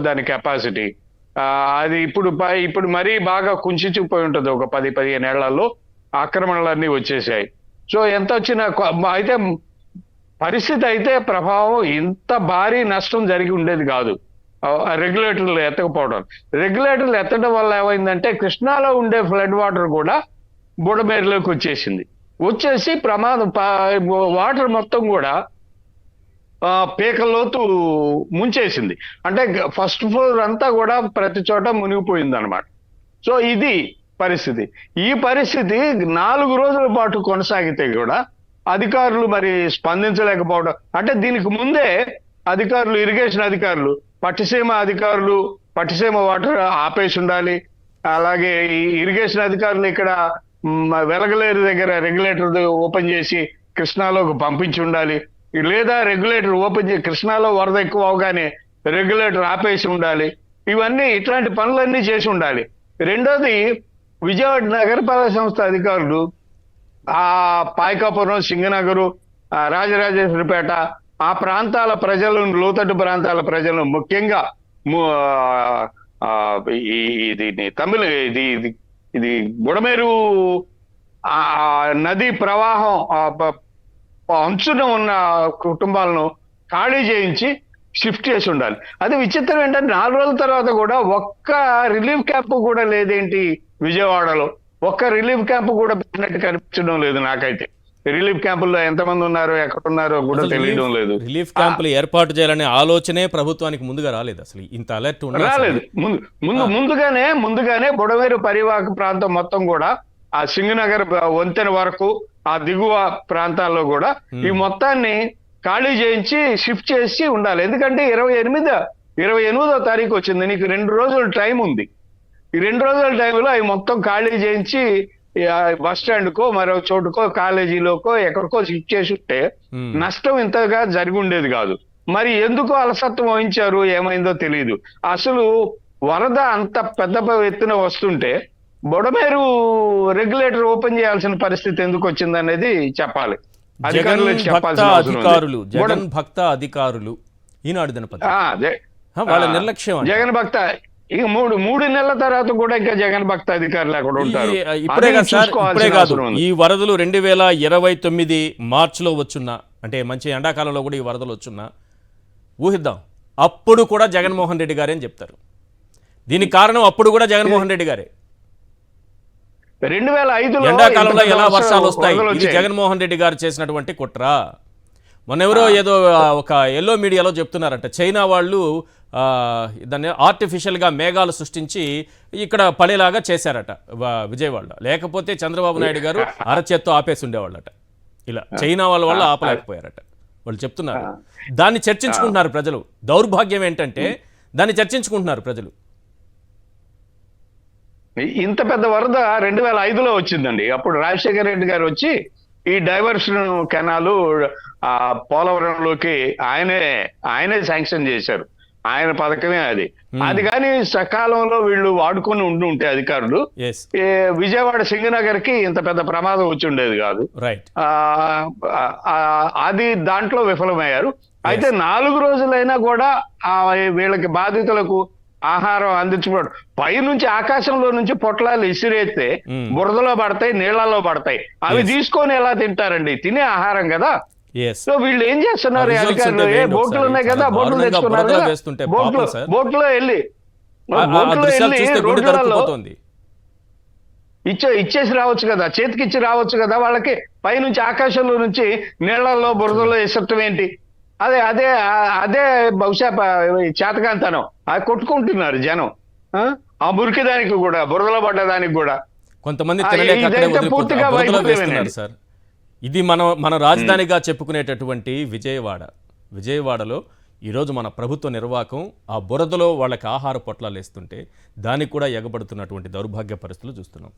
దాని కెపాసిటీ. అది ఇప్పుడు మరీ బాగా కుంచిపోయి ఉంటుంది. ఒక 10-15 ఏళ్లలో ఆక్రమణలన్నీ వచ్చేసాయి. సో ఎంత వచ్చినా అయితే పరిస్థితి అయితే ప్రభావం ఇంత భారీ నష్టం జరిగి ఉండేది కాదు రెగ్యులేటర్లు ఎత్తకపోవడం. రెగ్యులేటర్లు ఎత్తడం వల్ల ఏమైందంటే కృష్ణాలో ఉండే ఫ్లడ్ వాటర్ కూడా బుడమేరులోకి వచ్చేసి వాటర్ మొత్తం కూడా పీకల్లోతు ముంచేసింది. అంటే ఫస్ట్ ఫ్లోర్ అంతా కూడా ప్రతి చోట మునిగిపోయింది అనమాట. సో ఇది పరిస్థితి. ఈ పరిస్థితి 4 రోజుల పాటు కొనసాగితే కూడా అధికారులు మరి స్పందించలేకపోవడం. అంటే దీనికి ముందే అధికారులు, ఇరిగేషన్ అధికారులు, పట్టిసీమ వాటర్ ఆపేసి ఉండాలి. అలాగే ఈ ఇరిగేషన్ అధికారులు ఇక్కడ వెలగలేరు దగ్గర రెగ్యులేటర్ ఓపెన్ చేసి కృష్ణాలోకి పంపించి ఉండాలి. లేదా రెగ్యులేటర్ ఓపెన్ చేసి కృష్ణాలో వరద ఎక్కువ అవగానే రెగ్యులేటర్ ఆపేసి ఉండాలి. ఇవన్నీ ఇట్లాంటి పనులన్నీ చేసి ఉండాలి. రెండోది, విజయవాడ నగరపాలక సంస్థ అధికారులు పాయకాపురం, సింగనగరు, రాజరాజేశ్వరిపేట ఆ ప్రాంతాల ప్రజలను, లోతట్టు ప్రాంతాల ప్రజలను, ముఖ్యంగా ఇది బుడమేరు నది ప్రవాహం అంచున ఉన్న కుటుంబాలను ఖాళీ చేయించి షిఫ్ట్ చేసి ఉండాలి. అది విచిత్రం ఏంటంటే 4 రోజుల తర్వాత కూడా ఒక్క రిలీఫ్ క్యాంప్ కూడా లేదేంటి విజయవాడలో? ఒక్క రిలీఫ్ క్యాంప్ కూడా పెట్టినట్టు కనిపించడం లేదు నాకైతే. రిలీఫ్ క్యాంపుల్లో ఎంతమంది ఉన్నారో, ఎక్కడున్నారో కూడా తెలియడం లేదు. రిలీఫ్ క్యాంపులు ఏర్పాటు చేయాలనే ఆలోచనే ప్రభుత్వానికి ముందుగా రాలేదు. అసలు ఇంత అలర్ట్ రాలేదు. ముందుగానే బుడమేరు పరివాహక ప్రాంతం మొత్తం కూడా ఆ సింగనగర్ వంతెన వరకు ఆ దిగువ ప్రాంతాల్లో కూడా ఈ మొత్తాన్ని ఖాళీ చేయించి షిఫ్ట్ చేసి ఉండాలి. ఎందుకంటే 28వ తారీఖు వచ్చింది, నీకు 2 రోజులు టైం ఉంది. ఈ 2 రోజుల టైంలో అవి మొత్తం ఖాళీ చేయించి బస్ స్టాండ్కో మరో చోటుకో కాలేజీలోకో ఎక్కడికో షిఫ్ట్ చేసి ఉంటే నష్టం ఇంతగా జరిగి ఉండేది కాదు. మరి ఎందుకు అలసత్వం వహించారు, ఏమైందో తెలియదు. అసలు వరద అంత పెద్ద ఎత్తున వస్తుంటే బుడమేరు రెగ్యులేటర్ ఓపెన్ చేయాల్సిన పరిస్థితి ఎందుకు వచ్చింది అనేది చెప్పాలి. జగన్ భక్త అధికారులు ఈనాడు దినపత్రిక వాళ్ళ నిర్లక్ష్యం. జగన్ భక్త ఇక మూడు నెలల తర్వాత కూడా ఇంకా జగన్ భక్త అధికారులు అక్కడ ఉంటారు. ఇప్పుడే కాదు, ఈ వరదలు 2029 మార్చిలో వచ్చున్నా, అంటే మంచి ఎండాకాలంలో కూడా ఈ వరదలు వచ్చున్నా ఊహిద్దాం, అప్పుడు కూడా జగన్మోహన్ రెడ్డి గారే అని చెప్తారు. దీనికి కారణం అప్పుడు కూడా జగన్మోహన్ రెడ్డి గారే. 2005లో ఎండాకాలంలో ఎలా వర్షాలు వస్తాయి, ఇది జగన్మోహన్ రెడ్డి గారు చేసినటువంటి కుట్ర. మొన్నెవరో ఏదో ఒక ఎల్లో మీడియాలో చెప్తున్నారంట, చైనా వాళ్ళు దాన్ని ఆర్టిఫిషియల్గా మేఘాలు సృష్టించి ఇక్కడ పడేలాగా చేశారట విజయవాడలో. లేకపోతే చంద్రబాబు నాయుడు గారు అరచేత్తో ఆపేసి ఉండేవాళ్ళట. ఇలా చైనా వాళ్ళ వల్ల ఆపలేకపోయారట వాళ్ళు చెప్తున్నారు. దాన్ని చర్చించుకుంటున్నారు ప్రజలు. దౌర్భాగ్యం ఏంటంటే దాన్ని చర్చించుకుంటున్నారు ప్రజలు. ఇంత పెద్ద వరద 2005లో వచ్చిందండి. అప్పుడు రాజశేఖర రెడ్డి గారు వచ్చి ఈ డైవర్షన్ కెనాలు పోలవరంలోకి ఆయనే శాంక్షన్ చేశారు. ఆయన పథకమే అది. అది కానీ సకాలంలో వీళ్ళు వాడుకొని ఉంటే అధికారులు, విజయవాడ సింగనగర్ కి ఇంత పెద్ద ప్రమాదం వచ్చి ఉండేది కాదు. అది దాంట్లో విఫలమయ్యారు. అయితే 4 రోజులైనా కూడా వీళ్ళకి బాధితులకు ఆహారం అందించబడు. పైనుంచి ఆకాశంలో నుంచి పొట్లాలు ఇసిరేస్తే బురదలో పడతాయి, నీళ్లలో పడతాయి. అవి తీసుకొని ఎలా తింటారండి? తినే ఆహారం కదా. సో వీళ్ళు ఏం చేస్తున్నారు, అధికారులు బోట్లు ఉన్నాయి కదా, బోట్లు తెచ్చుకున్నారు కదా, బోట్లో వెళ్ళి రోడ్లలో ఇచ్చేసి రావచ్చు కదా, చేతికిచ్చి రావచ్చు కదా వాళ్ళకి. పైనుంచి ఆకాశంలో నుంచి నీళ్లలో బురదలో ఇసట్టం ఏంటి? అదే బహుశా చేతకాంతనం. అది కొట్టుకుంటున్నారు జనం. ఆ మురికి దానికి కూడా, బురదలో పడ్డదానికి కూడా కొంతమంది పూర్తిగా సార్. ఇది మన రాజధానిగా చెప్పుకునేటటువంటి విజయవాడలో ఈరోజు మన ప్రభుత్వ నిర్వాహకం ఆ బురదలో వాళ్ళకి ఆహార పొట్లాలు వేస్తుంటే దానికి కూడా ఎగబడుతున్నటువంటి దౌర్భాగ్య పరిస్థితులు చూస్తున్నాం.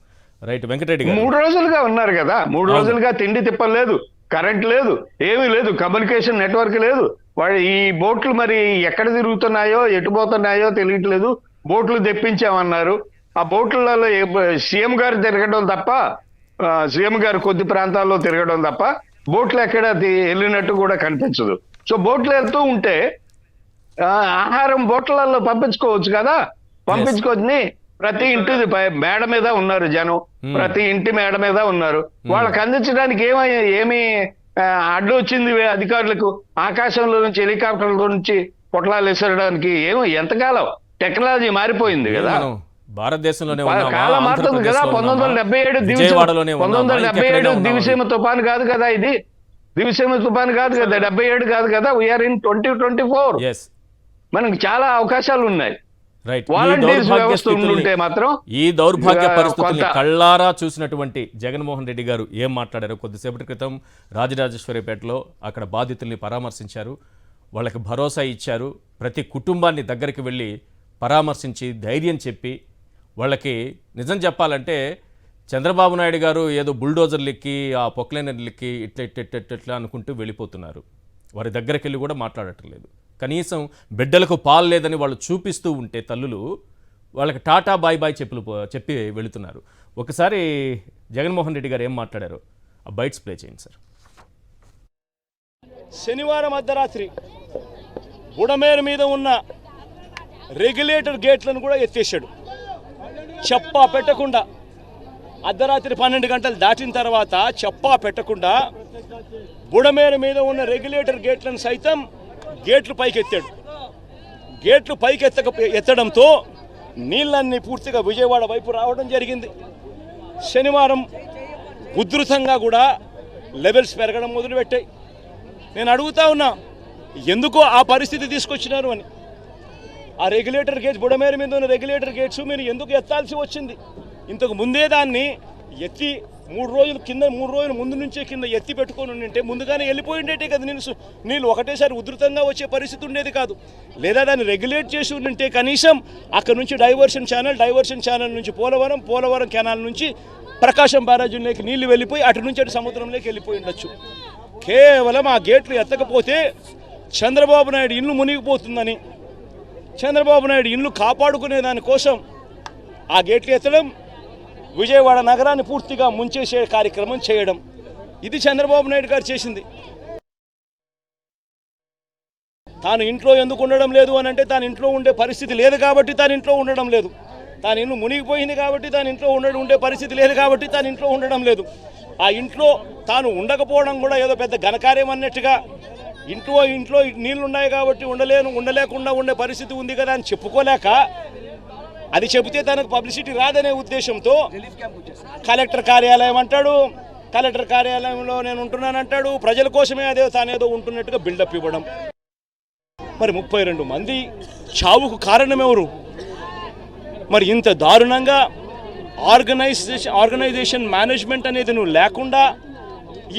రైట్, వెంకటరెడ్డి గారు 3 రోజులుగా ఉన్నారు కదా, 3 రోజులుగా తిండి తిప్పలేదు, కరెంట్ లేదు, ఏమీ లేదు, కమ్యూనికేషన్ నెట్వర్క్ లేదు. ఈ బోట్లు మరి ఎక్కడ తిరుగుతున్నాయో ఎటు పోతున్నాయో తెలియట్లేదు. బోట్లు తెప్పించామన్నారు. ఆ బోట్లలో సీఎం గారు తిరగడం తప్ప, సీఎం గారు కొద్ది ప్రాంతాల్లో తిరగడం తప్ప బోట్లు ఎక్కడ వెళ్ళినట్టు కూడా కనిపించదు. సో బోట్లు వెళ్తూ ఉంటే ఆహారం బోట్లలో పంపించుకోవచ్చు కదా. పంపించుకొని ప్రతి ఇంటి మేడ మీద ఉన్నారు జనం, ప్రతి ఇంటి మేడ మీద ఉన్నారు. వాళ్ళకి అందించడానికి ఏమి అడ్డు వచ్చింది అధికారులకు? ఆకాశంలో నుంచి హెలికాప్టర్ల నుంచి పొట్లాలు వేసడానికి ఎంతకాలం? టెక్నాలజీ మారిపోయింది కదా, భారతదేశంలోనే కాలం మారుతుంది కదా. 1977 దివిసీమ తుఫాను కాదు కదా, ఇది దివిసీమ తుఫాను కాదు కదా, 77 కాదు కదా. We are in 2024. మనకు చాలా అవకాశాలు ఉన్నాయి. ఈ దౌర్భాగ్య పరిస్థితుల్ని కళ్ళారా చూసినటువంటి జగన్మోహన్ రెడ్డి గారు ఏం మాట్లాడారు? కొద్దిసేపటి క్రితం రాజరాజేశ్వరిపేటలో అక్కడ బాధితుల్ని పరామర్శించారు, వాళ్ళకి భరోసా ఇచ్చారు. ప్రతి కుటుంబాన్ని దగ్గరికి వెళ్ళి పరామర్శించి ధైర్యం చెప్పి వాళ్ళకి నిజం చెప్పాలంటే చంద్రబాబు నాయుడు గారు ఏదో బుల్డోజర్లెక్కి ఆ పొక్లైనర్లెక్కి ఇట్లా అనుకుంటూ వెళ్ళిపోతున్నారు. వారి దగ్గరికి వెళ్ళి కూడా మాట్లాడటం లేదు. కనీసం బిడ్డలకు పాలు లేదని వాళ్ళు చూపిస్తూ ఉంటే తల్లులు వాళ్ళకి టాటా బాయ్ బాయ్ చెప్పి వెళుతున్నారు. ఒకసారి జగన్మోహన్ రెడ్డి గారు ఏం మాట్లాడారో ఆ బైట్స్ ప్లే చేయండి సార్. శనివారం అర్ధరాత్రి బుడమేరు మీద ఉన్న రెగ్యులేటర్ గేట్లను కూడా ఎత్తేసాడు. చెప్పా పెట్టకుండా అర్ధరాత్రి 12 గంటలు దాటిన తర్వాత చెప్పా పెట్టకుండా బుడమేరు మీద ఉన్న రెగ్యులేటర్ గేట్లను సైతం గేట్లు పైకెత్తాడు. గేట్లు పైకి ఎత్తడంతో నీళ్ళన్నీ పూర్తిగా విజయవాడ వైపు రావడం జరిగింది. శనివారం ఉధృతంగా కూడా లెవెల్స్ పెరగడం మొదలుపెట్టాయి. నేను అడుగుతా ఉన్నా, ఎందుకో ఆ పరిస్థితి తీసుకొచ్చినారు అని. ఆ రెగ్యులేటర్ గేట్స్, బుడమేరు మీద ఉన్న రెగ్యులేటర్ గేట్స్ మీరు ఎందుకు ఎత్తాల్సి వచ్చింది? ఇంతకు ముందే దాన్ని ఎత్తి 3 రోజులు ముందు నుంచే కింద ఎత్తి పెట్టుకొని ఉండింటే ముందుగానే వెళ్ళిపోయిండేటే కదా నీళ్ళు ఒకటేసారి ఉధృతంగా వచ్చే పరిస్థితి ఉండేది కాదు. లేదా దాన్ని రెగ్యులేట్ చేసి ఉండింటే కనీసం అక్కడ నుంచి డైవర్షన్ ఛానల్ నుంచి పోలవరం కెనాల్ నుంచి ప్రకాశం బ్యారేజీలోకి నీళ్లు వెళ్ళిపోయి అటు నుంచి అటు సముద్రంలోకి వెళ్ళిపోయి ఉండొచ్చు. కేవలం ఆ గేట్లు ఎత్తకపోతే చంద్రబాబు నాయుడు ఇల్లు మునిగిపోతుందని, చంద్రబాబు నాయుడు ఇల్లు కాపాడుకునే దానికోసం ఆ గేట్లు ఎత్తడం, విజయవాడ నగరాన్ని పూర్తిగా ముంచేసే కార్యక్రమం చేయడం, ఇది చంద్రబాబు నాయుడు గారు చేసింది. తాను ఇంట్లో ఎందుకు ఉండడం లేదు అని అంటే తాను ఇంట్లో ఉండే పరిస్థితి లేదు కాబట్టి తాను ఇంట్లో ఉండడం లేదు. తాను ఇల్లు మునిగిపోయింది కాబట్టి తాను ఇంట్లో ఉండే పరిస్థితి లేదు కాబట్టి తాను ఇంట్లో ఉండడం లేదు. ఆ ఇంట్లో తాను ఉండకపోవడం కూడా ఏదో పెద్ద ఘనకార్యం అన్నట్టుగా ఇంట్లో నీళ్లు ఉన్నాయి కాబట్టి ఉండలేకుండా ఉండే పరిస్థితి ఉంది కదా అని చెప్పుకోలేక, అది చెబితే తనకు పబ్లిసిటీ రాదనే ఉద్దేశంతో కలెక్టర్ కార్యాలయం అంటాడు, కలెక్టర్ కార్యాలయంలో నేను ఉంటున్నానంటాడు, ప్రజల కోసమే తానేదో ఉంటున్నట్టుగా బిల్డప్ ఇవ్వడం. మరి 32 మంది చావుకు కారణం ఎవరు? మరి ఇంత దారుణంగా ఆర్గనైజేషన్ మేనేజ్మెంట్ అనేది నువ్వు లేకుండా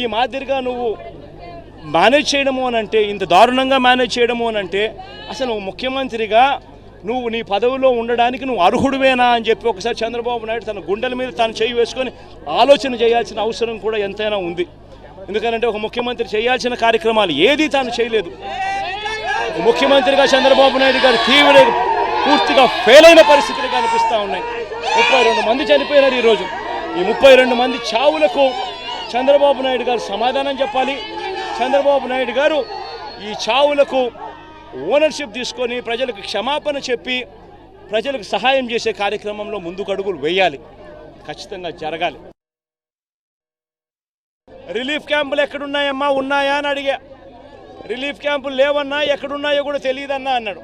ఈ మాదిరిగా నువ్వు మేనేజ్ చేయడము అని అంటే, ఇంత దారుణంగా మేనేజ్ చేయడము అని అంటే, అసలు ముఖ్యమంత్రిగా నువ్వు నీ పదవిలో ఉండడానికి నువ్వు అర్హుడివేనా అని చెప్పి ఒకసారి చంద్రబాబు నాయుడు తన గుండెల మీద తాను చేయి వేసుకొని ఆలోచన చేయాల్సిన అవసరం కూడా ఎంతైనా ఉంది. ఎందుకంటే ఒక ముఖ్యమంత్రి చేయాల్సిన కార్యక్రమాలు ఏదీ తాను చేయలేదు. ముఖ్యమంత్రిగా చంద్రబాబు నాయుడు గారు పూర్తిగా ఫెయిల్ అయిన పరిస్థితులు కనిపిస్తూ ఉన్నాయి. 32 మంది చనిపోయినారు ఈరోజు. ఈ 32 మంది చావులకు చంద్రబాబు నాయుడు గారు సమాధానం చెప్పాలి. చంద్రబాబు నాయుడు గారు ఈ చావులకు ఓనర్షిప్ తీసుకొని ప్రజలకు క్షమాపణ చెప్పి ప్రజలకు సహాయం చేసే కార్యక్రమంలో ముందుకు అడుగులు వేయాలి. ఖచ్చితంగా జరగాలి. రిలీఫ్ క్యాంపులు ఎక్కడున్నాయమ్మా, ఉన్నాయా అని అడిగా. రిలీఫ్ క్యాంపులు లేవన్నా, ఎక్కడున్నాయో కూడా తెలియదన్నా అన్నాడు.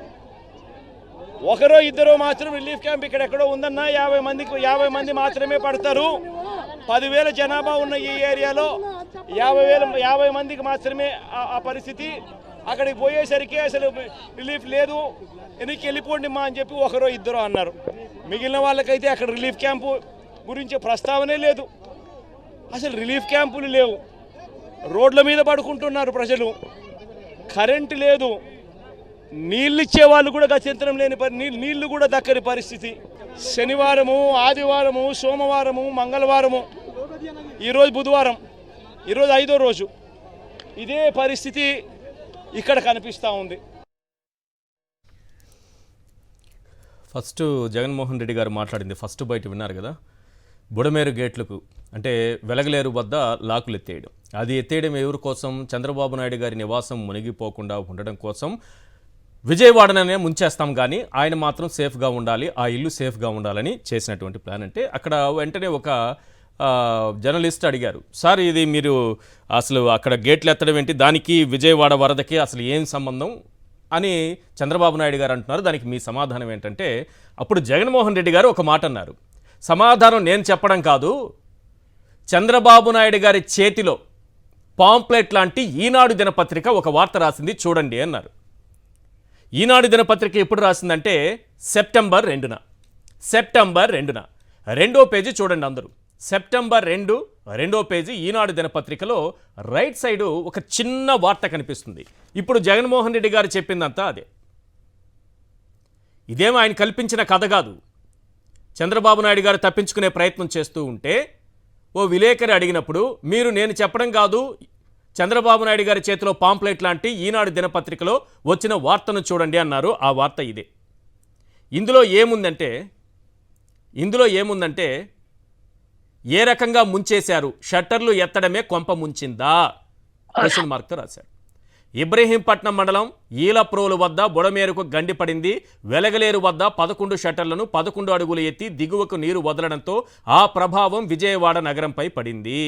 ఒకరో ఇద్దరో మాత్రం రిలీఫ్ క్యాంప్ ఇక్కడెక్కడో ఉందన్నా, 50 మంది మాత్రమే పడతారు. 10,000 జనాభా ఉన్న ఈ ఏరియాలో 50 మందికి మాత్రమే ఆ పరిస్థితి. అక్కడికి పోయేసరికి అసలు రిలీఫ్ లేదు, వెనక్కి వెళ్ళిపోండి మా అని చెప్పి ఒకరో ఇద్దరో అన్నారు. మిగిలిన వాళ్ళకైతే అక్కడ రిలీఫ్ క్యాంపు గురించి ప్రస్తావనే లేదు. అసలు రిలీఫ్ క్యాంపులు లేవు, రోడ్ల మీద పడుకుంటున్నారు ప్రజలు, కరెంటు లేదు, నీళ్ళు ఇచ్చే వాళ్ళు కూడా గత్యంతరం లేని నీళ్లు కూడా దక్కని పరిస్థితి. శనివారము, ఆదివారము, సోమవారము, మంగళవారము, ఈరోజు బుధవారం, ఈరోజు 5వ రోజు ఇదే పరిస్థితి ఇక్కడ కనిపిస్తూ ఉంది. ఫస్ట్ జగన్మోహన్ రెడ్డి గారు మాట్లాడింది ఫస్ట్ బయట విన్నారు కదా, బుడమేరు గేట్లకు అంటే వెలగలేరు వద్ద లాకులు ఎత్తేయడం. అది ఎత్తేయడం ఎవరి కోసం? చంద్రబాబు నాయుడు గారి నివాసం మునిగిపోకుండా ఉండడం కోసం. విజయవాడనే ముంచేస్తాం కానీ ఆయన మాత్రం సేఫ్గా ఉండాలి, ఆ ఇల్లు సేఫ్గా ఉండాలని చేసినటువంటి ప్లాన్. అంటే అక్కడ వెంటనే ఒక జర్నలిస్ట్ అడిగారు, సార్ ఇది మీరు అసలు అక్కడ గేట్లు ఎత్తడం ఏంటి, దానికి విజయవాడ వరదకి అసలు ఏం సంబంధం అని చంద్రబాబు నాయుడు గారు అంటున్నారు. దానికి మీ సమాధానం ఏంటంటే, అప్పుడు జగన్మోహన్ రెడ్డి గారు ఒక మాట అన్నారు. సమాధానం నేను చెప్పడం కాదు, చంద్రబాబు నాయుడు గారి చేతిలో పాంప్లెట్ లాంటి ఈనాడు దినపత్రిక ఒక వార్త రాసింది చూడండి అన్నారు. ఈనాడు దినపత్రిక ఎప్పుడు రాసిందంటే సెప్టెంబర్ 2న 2వ పేజీ చూడండి అందరూ. సెప్టెంబర్ 2 2వ పేజీ ఈనాడు దినపత్రికలో రైట్ సైడు ఒక చిన్న వార్త కనిపిస్తుంది. ఇప్పుడు జగన్మోహన్ రెడ్డి గారు చెప్పిందంతా అదే. ఇదేమో ఆయన కల్పించిన కథ కాదు. చంద్రబాబు నాయుడు గారు తప్పించుకునే ప్రయత్నం చేస్తూ ఉంటే ఓ విలేకరి అడిగినప్పుడు మీరు నేను చెప్పడం కాదు, చంద్రబాబు నాయుడు గారి చేతిలో పాంప్లెట్ లాంటి ఈనాడు దినపత్రికలో వచ్చిన వార్తను చూడండి అన్నారు. ఆ వార్త ఇదే. ఇందులో ఏముందంటే ఏ రకంగా ముంచేశారు, షట్టర్లు ఎత్తడమే కొంప ముంచిందా క్వశ్చన్ మార్క్తో రాశాడు. ఇబ్రహీంపట్నం మండలం ఈలప్రోలు వద్ద బుడమేరుకు గండిపడింది. వెలగలేరు వద్ద 11 షట్టర్లను 11 అడుగులు ఎత్తి దిగువకు నీరు వదలడంతో ఆ ప్రభావం విజయవాడ నగరంపై పడింది.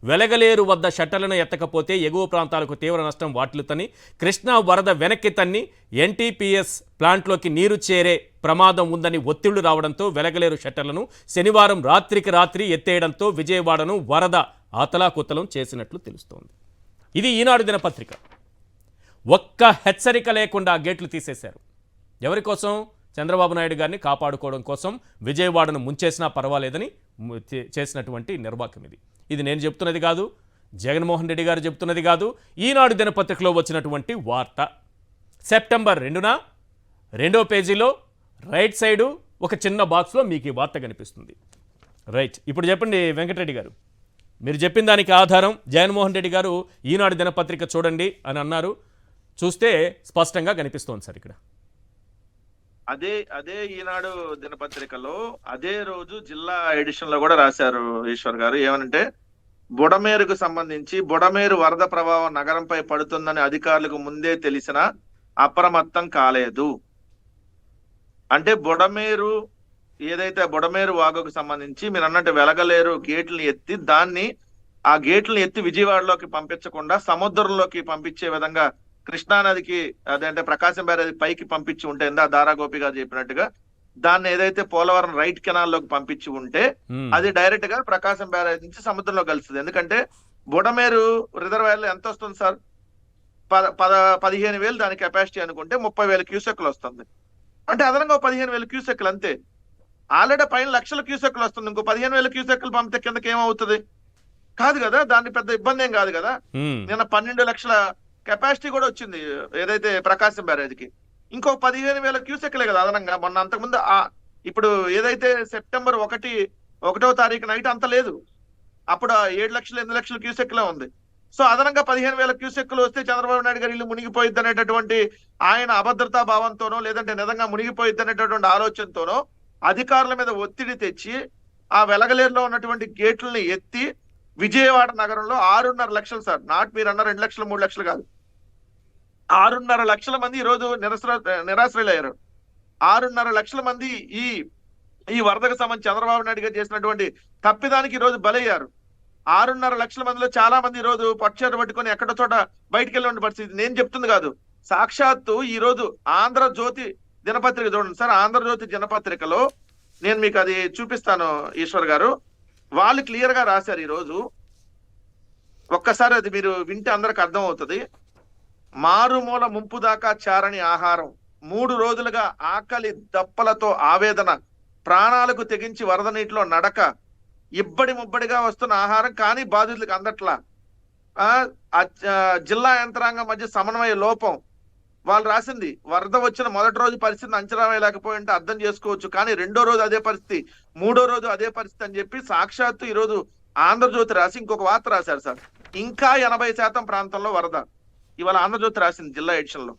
వెలగలేరు వద్ద షట్టర్లను ఎత్తకపోతే ఎగువ ప్రాంతాలకు తీవ్ర నష్టం వాటిల్లుతని, కృష్ణా వరద వెనక్కి తన్ని ఎన్టీపీఎస్ ప్లాంట్లోకి నీరు చేరే ప్రమాదం ఉందని ఒత్తిళ్లు రావడంతో వెలగలేరు షట్టర్లను శనివారం రాత్రికి రాత్రి ఎత్తేయడంతో విజయవాడను వరద అతలాకుతలం చేసినట్లు తెలుస్తోంది. ఇది ఈనాడు దినపత్రిక. ఒక్క హెచ్చరిక లేకుండా గేట్లు తీసేశారు. ఎవరి కోసం? చంద్రబాబు నాయుడు గారిని కాపాడుకోవడం కోసం. విజయవాడను ముంచేసినా పర్వాలేదని చేసినటువంటి నిర్వాకం ఇది. ఇది నేను చెప్తున్నది కాదు, జగన్మోహన్ రెడ్డి గారు చెప్తున్నది కాదు, ఈనాడు దినపత్రికలో వచ్చినటువంటి వార్త. సెప్టెంబర్ 2న 2వ పేజీలో రైట్ సైడు ఒక చిన్న బాక్స్లో మీకు ఈ వార్త కనిపిస్తుంది. రైట్, ఇప్పుడు చెప్పండి వెంకటరెడ్డి గారు, మీరు చెప్పిన దానికి ఆధారం జగన్మోహన్ రెడ్డి గారు ఈనాడు దినపత్రిక చూడండి అని అన్నారు. చూస్తే స్పష్టంగా కనిపిస్తోంది సార్ ఇక్కడ. అదే ఈనాడు దినపత్రికలో అదే రోజు జిల్లా ఎడిషన్ లో కూడా రాశారు ఈశ్వర్ గారు. ఏమనంటే, బుడమేరుకు సంబంధించి బుడమేరు వరద ప్రభావం నగరంపై పడుతుందని అధికారులకు ముందే తెలిసినా అప్రమత్తం కాలేదు. అంటే బుడమేరు ఏదైతే బుడమేరు వాగుకు సంబంధించి మీరు అన్నట్టు వెలగలేరు గేట్లను ఎత్తి ఆ గేట్లను ఎత్తి విజయవాడలోకి పంపించకుండా సముద్రంలోకి పంపించే విధంగా కృష్ణానదికి అదంటే ప్రకాశం బ్యారేజ్ పైకి పంపించి ఉంటే దారాగోపి గారు చెప్పినట్టుగా దాన్ని ఏదైతే పోలవరం రైట్ కెనాల్లోకి పంపించి ఉంటే అది డైరెక్ట్ గా ప్రకాశం బ్యారేజ్ నుంచి సముద్రంలో కలుస్తుంది. ఎందుకంటే బుడమేరు రిజర్వాయర్ లో ఎంత వస్తుంది సార్? 15,000 దాని కెపాసిటీ అనుకుంటే 30,000 క్యూసెక్లు వస్తుంది. అంటే అదనంగా 15,000 క్యూసెక్లు అంతే. ఆల్రెడీ పైన లక్షల క్యూసెక్లు వస్తుంది. ఇంకో 15,000 క్యూసెక్లు పంపితే కిందకి ఏమవుతుంది? కాదు కదా, దాన్ని పెద్ద ఇబ్బంది ఏం కాదు కదా. నిన్న 12 లక్షల కెపాసిటీ కూడా వచ్చింది ఏదైతే ప్రకాశం బ్యారేజ్కి. ఇంకో 15,000 క్యూసెక్లే కదా అదనంగా. మొన్న అంతకుముందు ఇప్పుడు ఏదైతే సెప్టెంబర్ 1వ తారీఖు నైట్ అంత లేదు, అప్పుడు 7 లక్షలు 8 లక్షల క్యూసెక్లే ఉంది. సో అదనంగా 15,000 క్యూసెక్లు వస్తే చంద్రబాబు నాయుడు గారు ఇల్లు మునిగిపోయిద్ది అనేటటువంటి ఆయన అభద్రతా భావంతోనో లేదంటే నిజంగా మునిగిపోయిద్ది అనేటటువంటి ఆలోచనతోనో అధికారుల మీద ఒత్తిడి తెచ్చి ఆ వెలగలేరులో ఉన్నటువంటి గేట్లని ఎత్తి విజయవాడ నగరంలో 6.5 లక్షలు సార్, మీరు అన్న 2 లక్షలు 3 లక్షలు కాదు, 6.5 లక్షల మంది ఈ రోజు నిరాశ్రయులయ్యారు. 6.5 లక్షల మంది ఈ వరదకు సంబంధించి చంద్రబాబు నాయుడు గారు చేసినటువంటి తప్పిదానికి ఈ రోజు బలయ్యారు. 6.5 లక్షల మందిలో చాలా మంది ఈ రోజు పట్టుచేత పట్టుకొని ఎక్కడో చోట బయటికి వెళ్ళిన పరిస్థితి. నేను చెప్తుంది కాదు, సాక్షాత్తు ఈ రోజు ఆంధ్రజ్యోతి దినపత్రిక చూడండి సార్. ఆంధ్రజ్యోతి దినపత్రికలో నేను మీకు అది చూపిస్తాను ఈశ్వర్ గారు. వాళ్ళు క్లియర్ గా రాశారు ఈ రోజు. ఒక్కసారి అది మీరు వింటే అందరికి అర్థం అవుతుంది. మారుమూల ముంపు దాకా చారని ఆహారం, 3 రోజులుగా ఆకలి దప్పలతో ఆవేదన, ప్రాణాలకు తెగించి వరద నీటిలో నడక, ఇబ్బడి ముబ్బడిగా వస్తున్న ఆహారం కానీ బాధితులకు అందట్లా, జిల్లా యంత్రాంగం మధ్య సమన్వయ లోపం. వాళ్ళు రాసింది వరద వచ్చిన మొదటి రోజు పరిస్థితిని అంచనా వేయలేకపోయి ఉంటే అర్థం చేసుకోవచ్చు, కానీ 2వ రోజు అదే పరిస్థితి, 3వ రోజు అదే పరిస్థితి అని చెప్పి సాక్షాత్తు ఈ రోజు ఆంధ్రజ్యోతి రాసి ఇంకొక వార్త రాశారు సార్. ఇంకా 80% ప్రాంతంలో వరద. ఇవాళ ఆంధ్రజ్యోతి రాసింది జిల్లా ఎడిషన్ లో,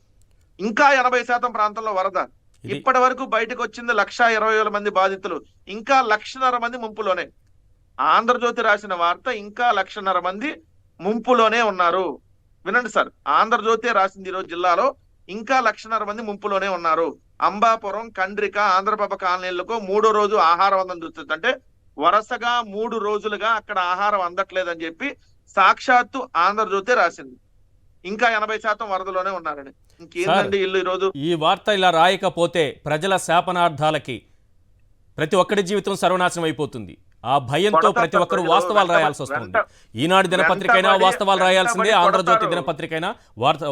ఇంకా 80% ప్రాంతంలో వరద. ఇప్పటి వరకు బయటకు వచ్చింది 1,20,000 మంది బాధితులు, ఇంకా 1,50,000 మంది ముంపులోనే. ఆంధ్రజ్యోతి రాసిన వార్త, ఇంకా 1,50,000 మంది ముంపులోనే ఉన్నారు. వినండి సార్, ఆంధ్రజ్యోతి రాసింది ఈరోజు జిల్లాలో ఇంకా 1,50,000 మంది ముంపులోనే ఉన్నారు. అంబాపురం, కండ్రిక, ఆంధ్రప్రభ కాలనీలకు 3వ రోజు ఆహారం అందం చూస్తుంది. అంటే వరుసగా 3 రోజులుగా అక్కడ ఆహారం అందట్లేదని చెప్పి సాక్షాత్తు ఆంధ్రజ్యోతి రాసింది. ఇంకా 80% వరదలోనే ఉన్నారని. ఇంకేంటండి ఇల్లు ఈరోజు ఈ వార్త ఇలా రాయకపోతే ప్రజల శాపనార్థాలకి ప్రతి ఒక్కరి జీవితం సర్వనాశనం అయిపోతుంది. ఆ భయంతో ప్రతి ఒక్కరు వాస్తవాలు రాయాల్సి వస్తుంది. ఈనాడు దినపత్రికైనా వాస్తవాలు రాయాల్సిందే, ఆంధ్రజ్యోతి దినపత్రికైనా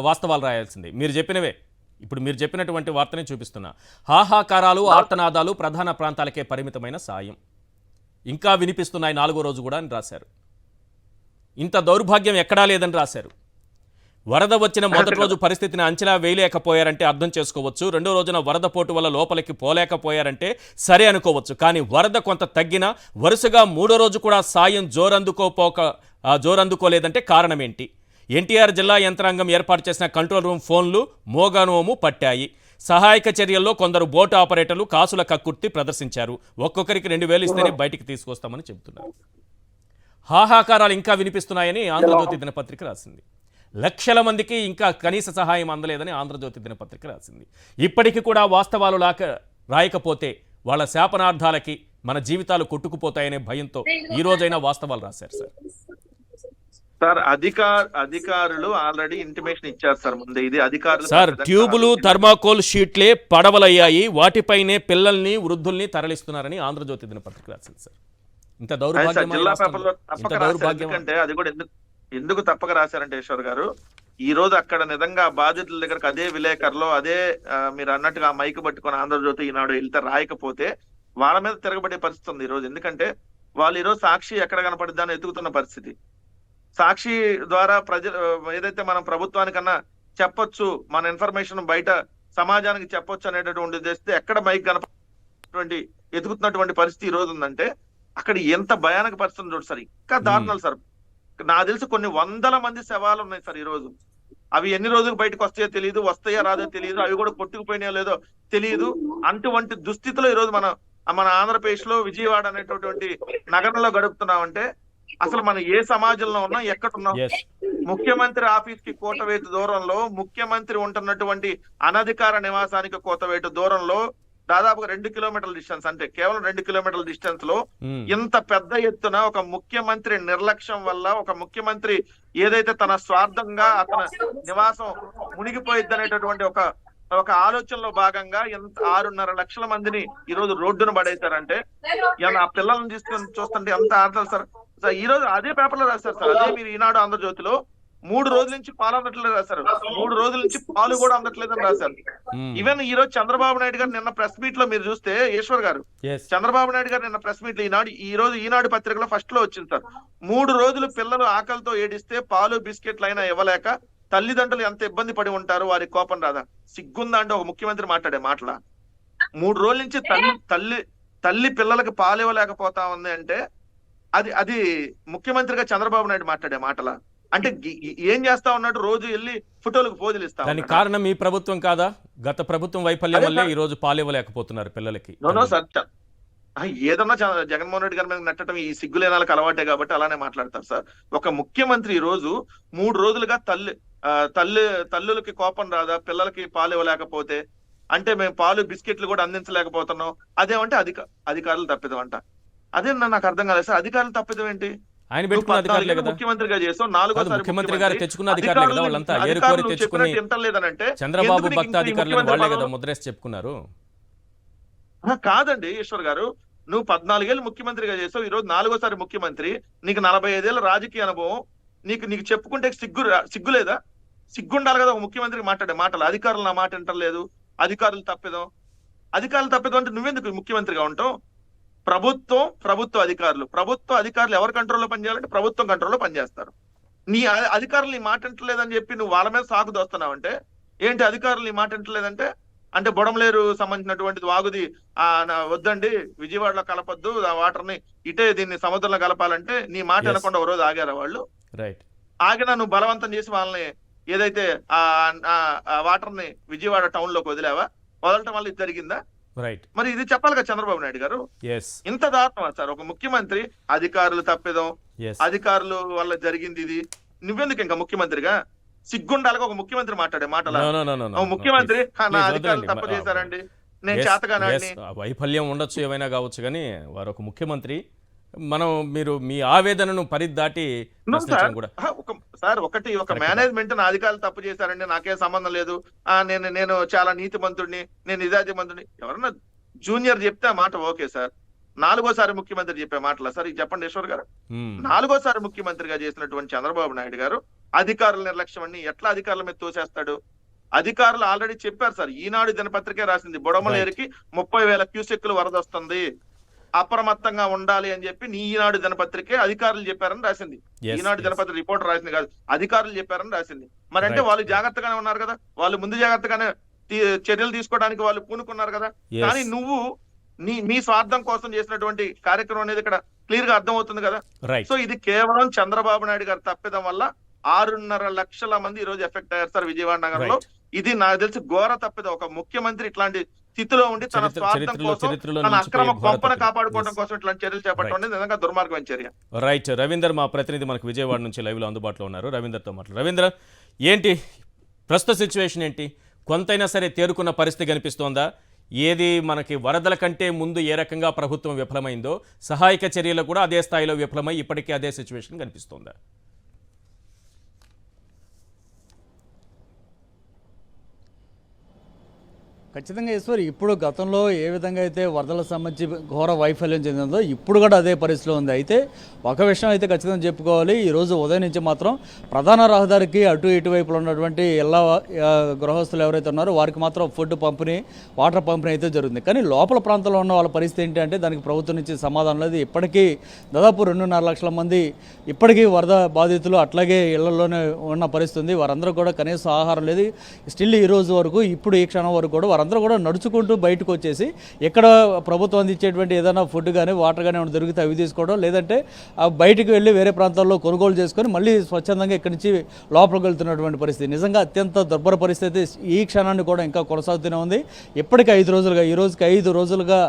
వాస్తవాలు రాయాల్సిందే. మీరు చెప్పినవే, ఇప్పుడు మీరు చెప్పినటువంటి వార్తనే చూపిస్తున్నా. హాహాకారాలు, ఆర్తనాదాలు ప్రధాన ప్రాంతాలకే పరిమితమైన సాయం ఇంకా వినిపిస్తున్నాయి 4వ రోజు కూడా అని రాశారు. ఇంత దౌర్భాగ్యం ఎక్కడా లేదని రాశారు. వరద వచ్చిన మొదటి రోజు పరిస్థితిని అంచనా వేయలేకపోయారంటే అర్థం చేసుకోవచ్చు. 2వ రోజున వరద పోటు వల్ల లోపలికి పోలేకపోయారంటే సరే అనుకోవచ్చు. కానీ వరద కొంత తగ్గినా వరుసగా 3వ రోజు కూడా సాయం జోరందుకోలేదంటే కారణం ఏంటి? ఎన్టీఆర్ జిల్లా యంత్రాంగం ఏర్పాటు చేసిన కంట్రోల్ రూమ్ ఫోన్లు మోగానోము పట్టాయి. సహాయక చర్యల్లో కొందరు బోటు ఆపరేటర్లు కాసుల కక్కుర్తి ప్రదర్శించారు. ఒక్కొక్కరికి 2,000 ఇస్తేనే బయటికి తీసుకొస్తామని చెబుతున్నారు. హాహాకారాలు ఇంకా వినిపిస్తున్నాయని ఆంధ్రజ్యోతి దినపత్రిక రాసింది. లక్షల మందికి ఇంకా కనీస సహాయం అందలేదని ఆంధ్రజ్యోతి దినపత్రిక రాసింది. ఇప్పటికీ కూడా వాస్తవాలు రాయకపోతే వాళ్ళ శాపనార్థాలకి మన జీవితాలు కొట్టుకుపోతాయనే భయంతో ఈ రోజైనా వాస్తవాలు రాశారు సార్. అధికారులు ఆల్రెడీ ఇంటిమేషన్ ఇచ్చారు సార్ ముందే. ఇది అధికారులు సార్, ట్యూబులు, థర్మాకోల్ షీట్లే పడవలయ్యాయి, వాటిపైనే పిల్లల్ని వృద్ధుల్ని తరలిస్తున్నారని ఆంధ్రజ్యోతి దినపత్రిక రాసింది సార్. ఇంత దౌర్భాగ్యం జిల్లా పేపర్లో తప్పక రాశారు. ఎందుకంటే అది కూడా ఎందుకు తప్పక రాశారంటే ఈశ్వర్ గారు, ఈ రోజు అక్కడ నిజంగా బాధితుల దగ్గరకు అదే విలేకరులో అదే మీరు అన్నట్టుగా మైకు పట్టుకొని ఆంధ్రజ్యోతి ఈనాడు వెళ్తే రాయకపోతే వాళ్ళ మీద తిరగబడే పరిస్థితి ఉంది ఈ రోజు. ఎందుకంటే వాళ్ళు ఈరోజు సాక్షి ఎక్కడ కనపడిద్దాన్ని ఎత్తుకుతున్న పరిస్థితి. సాక్షి ద్వారా ఏదైతే మనం ప్రభుత్వానికన్నా చెప్పొచ్చు, మన ఇన్ఫర్మేషన్ బయట సమాజానికి చెప్పొచ్చు అనేటటువంటి చేస్తే ఎక్కడ మైక్ కనపడి ఎదుగుతున్నటువంటి పరిస్థితి ఈ రోజు ఉందంటే అక్కడ ఎంత భయానక పరిస్థితి చూడు సార్. ఇంకా దారుణాలు సార్. నాకు తెలిసి కొన్ని వందల మంది శవాలు ఉన్నాయి సార్ ఈ రోజు. అవి ఎన్ని రోజులు బయటకు వస్తాయో తెలియదు, వస్తాయో రాదో తెలియదు, అవి కూడా కొట్టుకుపోయినాయో లేదో తెలియదు. అటువంటి దుస్థితిలో ఈ రోజు మన ఆంధ్రప్రదేశ్ లో విజయవాడ అనేటటువంటి నగరంలో గడుపుతున్నామంటే అసలు మనం ఏ సమాజంలో ఉన్నాం, ఎక్కడున్నాం? ముఖ్యమంత్రి ఆఫీస్ కి కోతవేటు దూరంలో, ముఖ్యమంత్రి ఉంటున్నటువంటి అనధికార నివాసానికి కోతవేటు దూరంలో దాదాపుగా 2 కిలోమీటర్ల డిస్టెన్స్, అంటే కేవలం 2 కిలోమీటర్ల డిస్టెన్స్ లో ఇంత పెద్ద ఎత్తున ఒక ముఖ్యమంత్రి నిర్లక్ష్యం వల్ల, ఒక ముఖ్యమంత్రి ఏదైతే తన స్వార్థంగా అతని నివాసం మునిగిపోయిద్ది అనేటటువంటి ఒక ఆలోచనలో భాగంగా 6.5 లక్షల మందిని ఈ రోజు రోడ్డును పడేశారంటే ఆ పిల్లల్ని తీసుకొని చూస్తుంటే ఎంత ఆడతారు సార్. ఈ రోజు అదే పేపర్లో రాశారు సార్, అదే మీరు ఈనాడు ఆంధ్రజ్యోతిలో 3 రోజుల నుంచి పాలు అందట్లేదు రాశారు, 3 రోజుల నుంచి పాలు కూడా అందట్లేదని రాశారు. ఈవెన్ ఈ రోజు చంద్రబాబు నాయుడు గారు నిన్న ప్రెస్ మీట్ లో మీరు చూస్తే, ఈశ్వర్ గారు, చంద్రబాబు నాయుడు గారు నిన్న ప్రెస్ మీట్ లో ఈనాడు పత్రికలో ఫస్ట్ లో వచ్చింది సార్, 3 రోజులు పిల్లలు ఆకలితో ఏడిస్తే పాలు బిస్కెట్లు అయినా ఇవ్వలేక తల్లిదండ్రులు ఎంత ఇబ్బంది పడి ఉంటారు, వారి కోపం రాదా? సిగ్గుందా అంటే ఒక ముఖ్యమంత్రి మాట్లాడే మాటల 3 రోజుల నుంచి తల్లి పిల్లలకి పాలు ఇవ్వలేకపోతా ఉంది అంటే అది ముఖ్యమంత్రిగా చంద్రబాబు నాయుడు మాట్లాడే మాటల? అంటే ఏం చేస్తా ఉన్నాడు? రోజు వెళ్ళి ఫోటోలకు పోజులు ఇస్తా. దానికి కారణం ఈ ప్రభుత్వం కాదా? గత ప్రభుత్వం వైఫల్యం వల్లే ఈ రోజు పాలు ఇవ్వలేకపోతున్నారు పిల్లలకి. నో సార్, ఏదన్నా జగన్మోహన్ రెడ్డి గారి మీద నెట్టడం ఈ సిగ్గులేనాలకు అలవాటే కాబట్టి అలానే మాట్లాడతారు సార్. ఒక ముఖ్యమంత్రి ఈ రోజు 3 రోజులుగా తల్లులకి కోపం రాదా పిల్లలకి పాలు ఇవ్వలేకపోతే? అంటే మేము పాలు బిస్కెట్లు కూడా అందించలేకపోతున్నాం, అదేమంటే అధికారులు తప్పిదం అంట. అదే నాకు అర్థం కాలేదు సార్, అధికారులు తప్పిదం ఏంటి? ఆయన పెట్టుకున్న అధికారులే కదా, ముఖ్యమంత్రిగా చేసాం, 4వ ముఖ్యమంత్రి గారు తెచ్చుకున్న అధికారులే కదా, వాళ్ళంతా ఏరుకోరి తెచ్చుకుని చంద్రబాబు భక్త అధికారులను వాళ్ళే కదా ముద్రేసి చెప్పుకున్నారు. కాదండి ఈశ్వర్ గారు, నువ్వు 14 ఏళ్ళు ముఖ్యమంత్రిగా చేసావు, ఈ రోజు 4వసారి ముఖ్యమంత్రి, నీకు 45 ఏళ్ళ రాజకీయ అనుభవం, నీకు చెప్పుకుంటే సిగ్గు లేదా? సిగ్గుండాలి కదా ఒక ముఖ్యమంత్రికి మాట్లాడే మాటలు. అధికారులు నా మాట వింటలేదు, అధికారులు తప్పిదం అంటే నువ్వెందుకు ముఖ్యమంత్రిగా ఉంటావు? ప్రభుత్వ అధికారులు ఎవరి కంట్రోల్లో పనిచేయాలంటే ప్రభుత్వం కంట్రోల్లో పనిచేస్తారు. నీ అధికారులు నీ మాట వింటలేదని చెప్పి నువ్వు వాళ్ళ మీద సాగు దోస్తున్నావు అంటే ఏంటి? అధికారులు నీ మాట వింటలేదంటే అంటే బొడంలేరు సంబంధించినటువంటిది వాగుది వద్దండి, విజయవాడలో కలపొద్దు ఆ వాటర్ ని, ఇటే దీన్ని సముద్రంలో కలపాలంటే నీ మాట వినకుండా ఒక రోజు ఆగారా వాళ్ళు? ఆగినా నువ్వు బలవంతం చేసి వాళ్ళని ఏదైతే ఆ వాటర్ ని విజయవాడ టౌన్ లోకి వదలటం వల్ల ఇది జరిగిందా? మరి ఇది చెప్పాలి కదా చంద్రబాబు నాయుడు గారు. ఇంత దారుణమా సార్? ఒక ముఖ్యమంత్రి అధికారులు తప్పిదం, అధికారులు వల్ల జరిగింది ఇది, నువ్వెందుకు ఇంకా ముఖ్యమంత్రిగా? సిగ్గుండాలిగా ఒక ముఖ్యమంత్రి మాట్లాడే మాటలా? ముఖ్యమంత్రి నా అధికారులు తప్పు చేశారండి, నేను చేతగానండి. వైఫల్యం ఉండొచ్చు, ఏమైనా కావచ్చు, కానీ వారు ఒక ముఖ్యమంత్రి. మీరు మీ ఆవేదనను పరిదాటి సార్ ఒక మేనేజ్మెంట్ నా అధికారులు తప్పు చేశారండి, నాకేం సంబంధం లేదు, నేను చాలా నీతిమంతుడిని, నేను నిజాయితీమంతుడిని, ఎవరన్నా జూనియర్ చెప్తే ఆ మాట ఓకే సార్. 4వసారి ముఖ్యమంత్రి చెప్పే మాటలా సార్? ఇది చెప్పండి ఈశ్వర్ గారు. 4వసారి ముఖ్యమంత్రిగా చేసినటువంటి చంద్రబాబు నాయుడు గారు అధికారుల నిర్లక్ష్యం అన్ని ఎట్లా అధికారుల మీద తోసేస్తాడు? అధికారులు ఆల్రెడీ చెప్పారు సార్, ఈనాడు దినపత్రికే రాసింది, బుడమలేరుకి 30,000 క్యూసెక్కులు వరద వస్తుంది, అప్రమత్తంగా ఉండాలి అని చెప్పి ఈనాడు దినపత్రికే అధికారులు చెప్పారని రాసింది. ఈనాడు దినపత్రిక రిపోర్టర్ రాసింది కాదు, అధికారులు చెప్పారని రాసింది. మరి అంటే వాళ్ళు జాగ్రత్తగానే ఉన్నారు కదా, వాళ్ళు ముందు జాగ్రత్తగానే చర్యలు తీసుకోవడానికి వాళ్ళు పూనుకున్నారు కదా. కానీ నువ్వు మీ స్వార్థం కోసం చేసినటువంటి కార్యక్రమం అనేది ఇక్కడ క్లియర్ గా అర్థం అవుతుంది కదా. సో ఇది కేవలం చంద్రబాబు నాయుడు గారు తప్పిదం వల్ల 6.5 లక్షల మంది ఈ రోజు ఎఫెక్ట్ అయ్యారు సార్ విజయవాడ నగరంలో. ఇది నాకు తెలిసి ఘోర తప్పిదం. ఒక ముఖ్యమంత్రి ఇట్లాంటి స్థితిలో ఉండి తన స్వార్థం కోసం, తన అక్రమ కొంపను కాపాడుకోవడం కోసం ఇట్లాంటి చర్యలు చేపట్టడం నిజంగా దుర్మార్గమైన చర్య. రైట్. రవీందర్ మా ప్రతినిధి మనకు విజయవాడ నుంచి లైవ్ లో అందుబాటులో ఉన్నారు. రవీందర్తో మాట్లాడు. రవీందర్, ఏంటి ప్రస్తుత సిచ్యువేషన్ ఏంటి? కొంతైనా సరే తేరుకున్న పరిస్థితి కనిపిస్తోందా? ఏది మనకి వరదల కంటే ముందు ఏ రకంగా ప్రభుత్వం విఫలమైందో సహాయక చర్యలు కూడా అదే స్థాయిలో విఫలమై ఇప్పటికీ అదే సిచ్యువేషన్ కనిపిస్తోందా? ఖచ్చితంగా ఈశ్వర్, ఇప్పుడు గతంలో ఏ విధంగా అయితే వరదలకు సంబంధించి ఘోర వైఫల్యం చెందిందో ఇప్పుడు కూడా అదే పరిస్థితిలో ఉంది. అయితే ఒక విషయం అయితే ఖచ్చితంగా చెప్పుకోవాలి, ఈరోజు ఉదయం నుంచి మాత్రం ప్రధాన రహదారికి అటు ఇటువైపులో ఉన్నటువంటి ಎಲ್ಲ గృహస్థులు ఎవరైతే ఉన్నారో వారికి మాత్రం ఫుడ్ పంపిణీ, వాటర్ పంపిణీ అయితే జరుగుతుంది. కానీ లోపల ప్రాంతంలో ఉన్న వాళ్ళ పరిస్థితి ఏంటి అంటే దానికి ప్రభుత్వం నుంచి సమాధానం లేదు. ఇప్పటికీ దాదాపు 2.5 లక్షల మంది ఇప్పటికీ వరద బాధితులు అట్లాగే ఇళ్లలోనే ఉన్న పరిస్థితి ఉంది. వారందరూ కూడా కనీసం ఆహారం లేదు. స్టిల్ ఈ రోజు వరకు, ఇప్పుడు ఈ క్షణం వరకు కూడా అందరూ కూడా నడుచుకుంటూ బయటకు వచ్చేసి ఎక్కడ ప్రభుత్వం అందించేటువంటి ఏదైనా ఫుడ్ కానీ వాటర్ కానీ ఏమైనా దొరికితే అవి తీసుకోవడం, లేదంటే బయటికి వెళ్ళి వేరే ప్రాంతాల్లో కొనుగోలు చేసుకొని మళ్ళీ స్వచ్ఛందంగా ఇక్కడి నుంచి లోపలికి వెళ్తున్నటువంటి పరిస్థితి నిజంగా అత్యంత దుర్భర పరిస్థితి ఈ క్షణాన్ని కూడా ఇంకా కొనసాగుతూనే ఉంది. ఇప్పటికీ 5 రోజులుగా, ఈ రోజుకి 5 రోజులుగా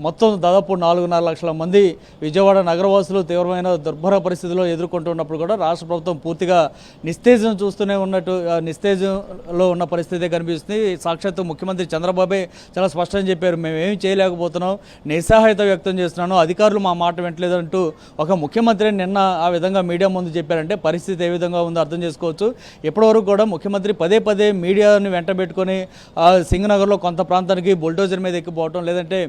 మొత్తం దాదాపు 4.5 లక్షల మంది విజయవాడ నగరవాసులు తీవ్రమైన దుర్భర పరిస్థితిలో ఎదుర్కొంటున్నప్పుడు కూడా రాష్ట్ర ప్రభుత్వం పూర్తిగా నిస్తేజం చూస్తూనే ఉన్నట్టు, నిస్తేజంలో ఉన్న పరిస్థితి కనిపిస్తుంది. సాక్షాత్తు ముఖ్యమంత్రి చంద్రబాబే చాలా స్పష్టంగా చెప్పారు, మేమేమి చేయలేకపోతున్నాం, నిస్సహాయత వ్యక్తం చేస్తున్నాను, అధికారులు మా మాట వింటలేదంటూ ఒక ముఖ్యమంత్రి నిన్న ఆ విధంగా మీడియా ముందు చెప్పారంటే పరిస్థితి ఏ విధంగా ఉందో అర్థం చేసుకోవచ్చు. ఇప్పటివరకు కూడా ముఖ్యమంత్రి పదే మీడియాని వెంటబెట్టుకొని సింగనగర్లో కొంత ప్రాంతానికి బుల్డోజర్ మీద ఎక్కిపోవటం, లేదంటే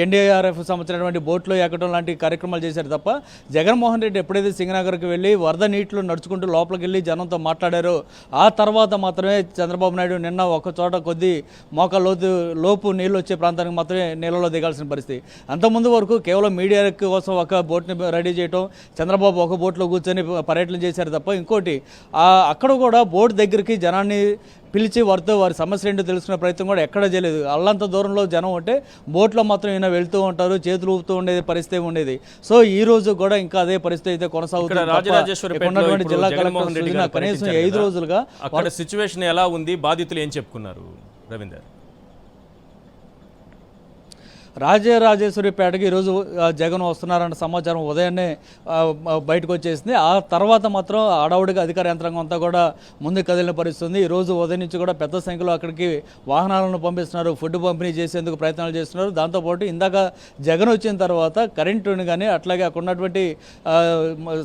ఎన్డీఆర్ఎఫ్ సంబంధించినటువంటి బోట్లో ఎక్కడం లాంటి కార్యక్రమాలు చేశారు తప్ప జగన్మోహన్ రెడ్డి ఎప్పుడైతే సింగనగర్కి వెళ్ళి వరద నీటిలో నడుచుకుంటూ లోపలికి వెళ్ళి జనంతో మాట్లాడారో ఆ తర్వాత మాత్రమే చంద్రబాబు నాయుడు నిన్న ఒక చోట కొద్ది మోకాళ్ళ లోపు నీళ్ళు వచ్చే ప్రాంతానికి మాత్రమే నీళ్ళలో దిగాల్సిన పరిస్థితి. అంతకుముందు వరకు కేవలం మీడియా కోసం ఒక బోట్ని రెడీ చేయటం, చంద్రబాబు ఒక బోట్లో కూర్చొని పర్యటన చేశారు తప్ప ఇంకోటి అక్కడ కూడా బోట్ దగ్గరికి జనాన్ని పిలిచి వారి సమస్యలు ఏంటో తెలుసుకునే ప్రయత్నం కూడా ఎక్కడా చేయలేదు. అల్లంత దూరంలో జనం ఉంటే బోట్లో మాత్రం ఈయన వెళ్తూ ఉంటారు, చేతులు ఊపుతూ ఉండేది పరిస్థితి ఉండేది. సో ఈ రోజు కూడా ఇంకా అదే పరిస్థితి అయితే కొనసాగుతుంది. జిల్లా కలెక్టర్ కనీసం 5 రోజులుగా అక్కడ సిచ్యువేషన్ ఎలా ఉంది, బాధితులు ఏం చెప్పుకున్నారు రవీందర్? రాజరాజేశ్వరిపేటకి ఈరోజు జగన్ వస్తున్నారన్న సమాచారం ఉదయాన్నే బయటకు వచ్చేసింది. ఆ తర్వాత మాత్రం అడవుడిగా అధికార యంత్రాంగం అంతా కూడా ముందుకు కదిలిన పరిస్థితుంది. ఈరోజు ఉదయం నుంచి కూడా పెద్ద సంఖ్యలో అక్కడికి వాహనాలను పంపిస్తున్నారు, ఫుడ్ పంపిణీ చేసేందుకు ప్రయత్నాలు చేస్తున్నారు. దాంతోపాటు ఇందాక జగన్ వచ్చిన తర్వాత కరెంటుని కానీ అట్లాగే అక్కడ ఉన్నటువంటి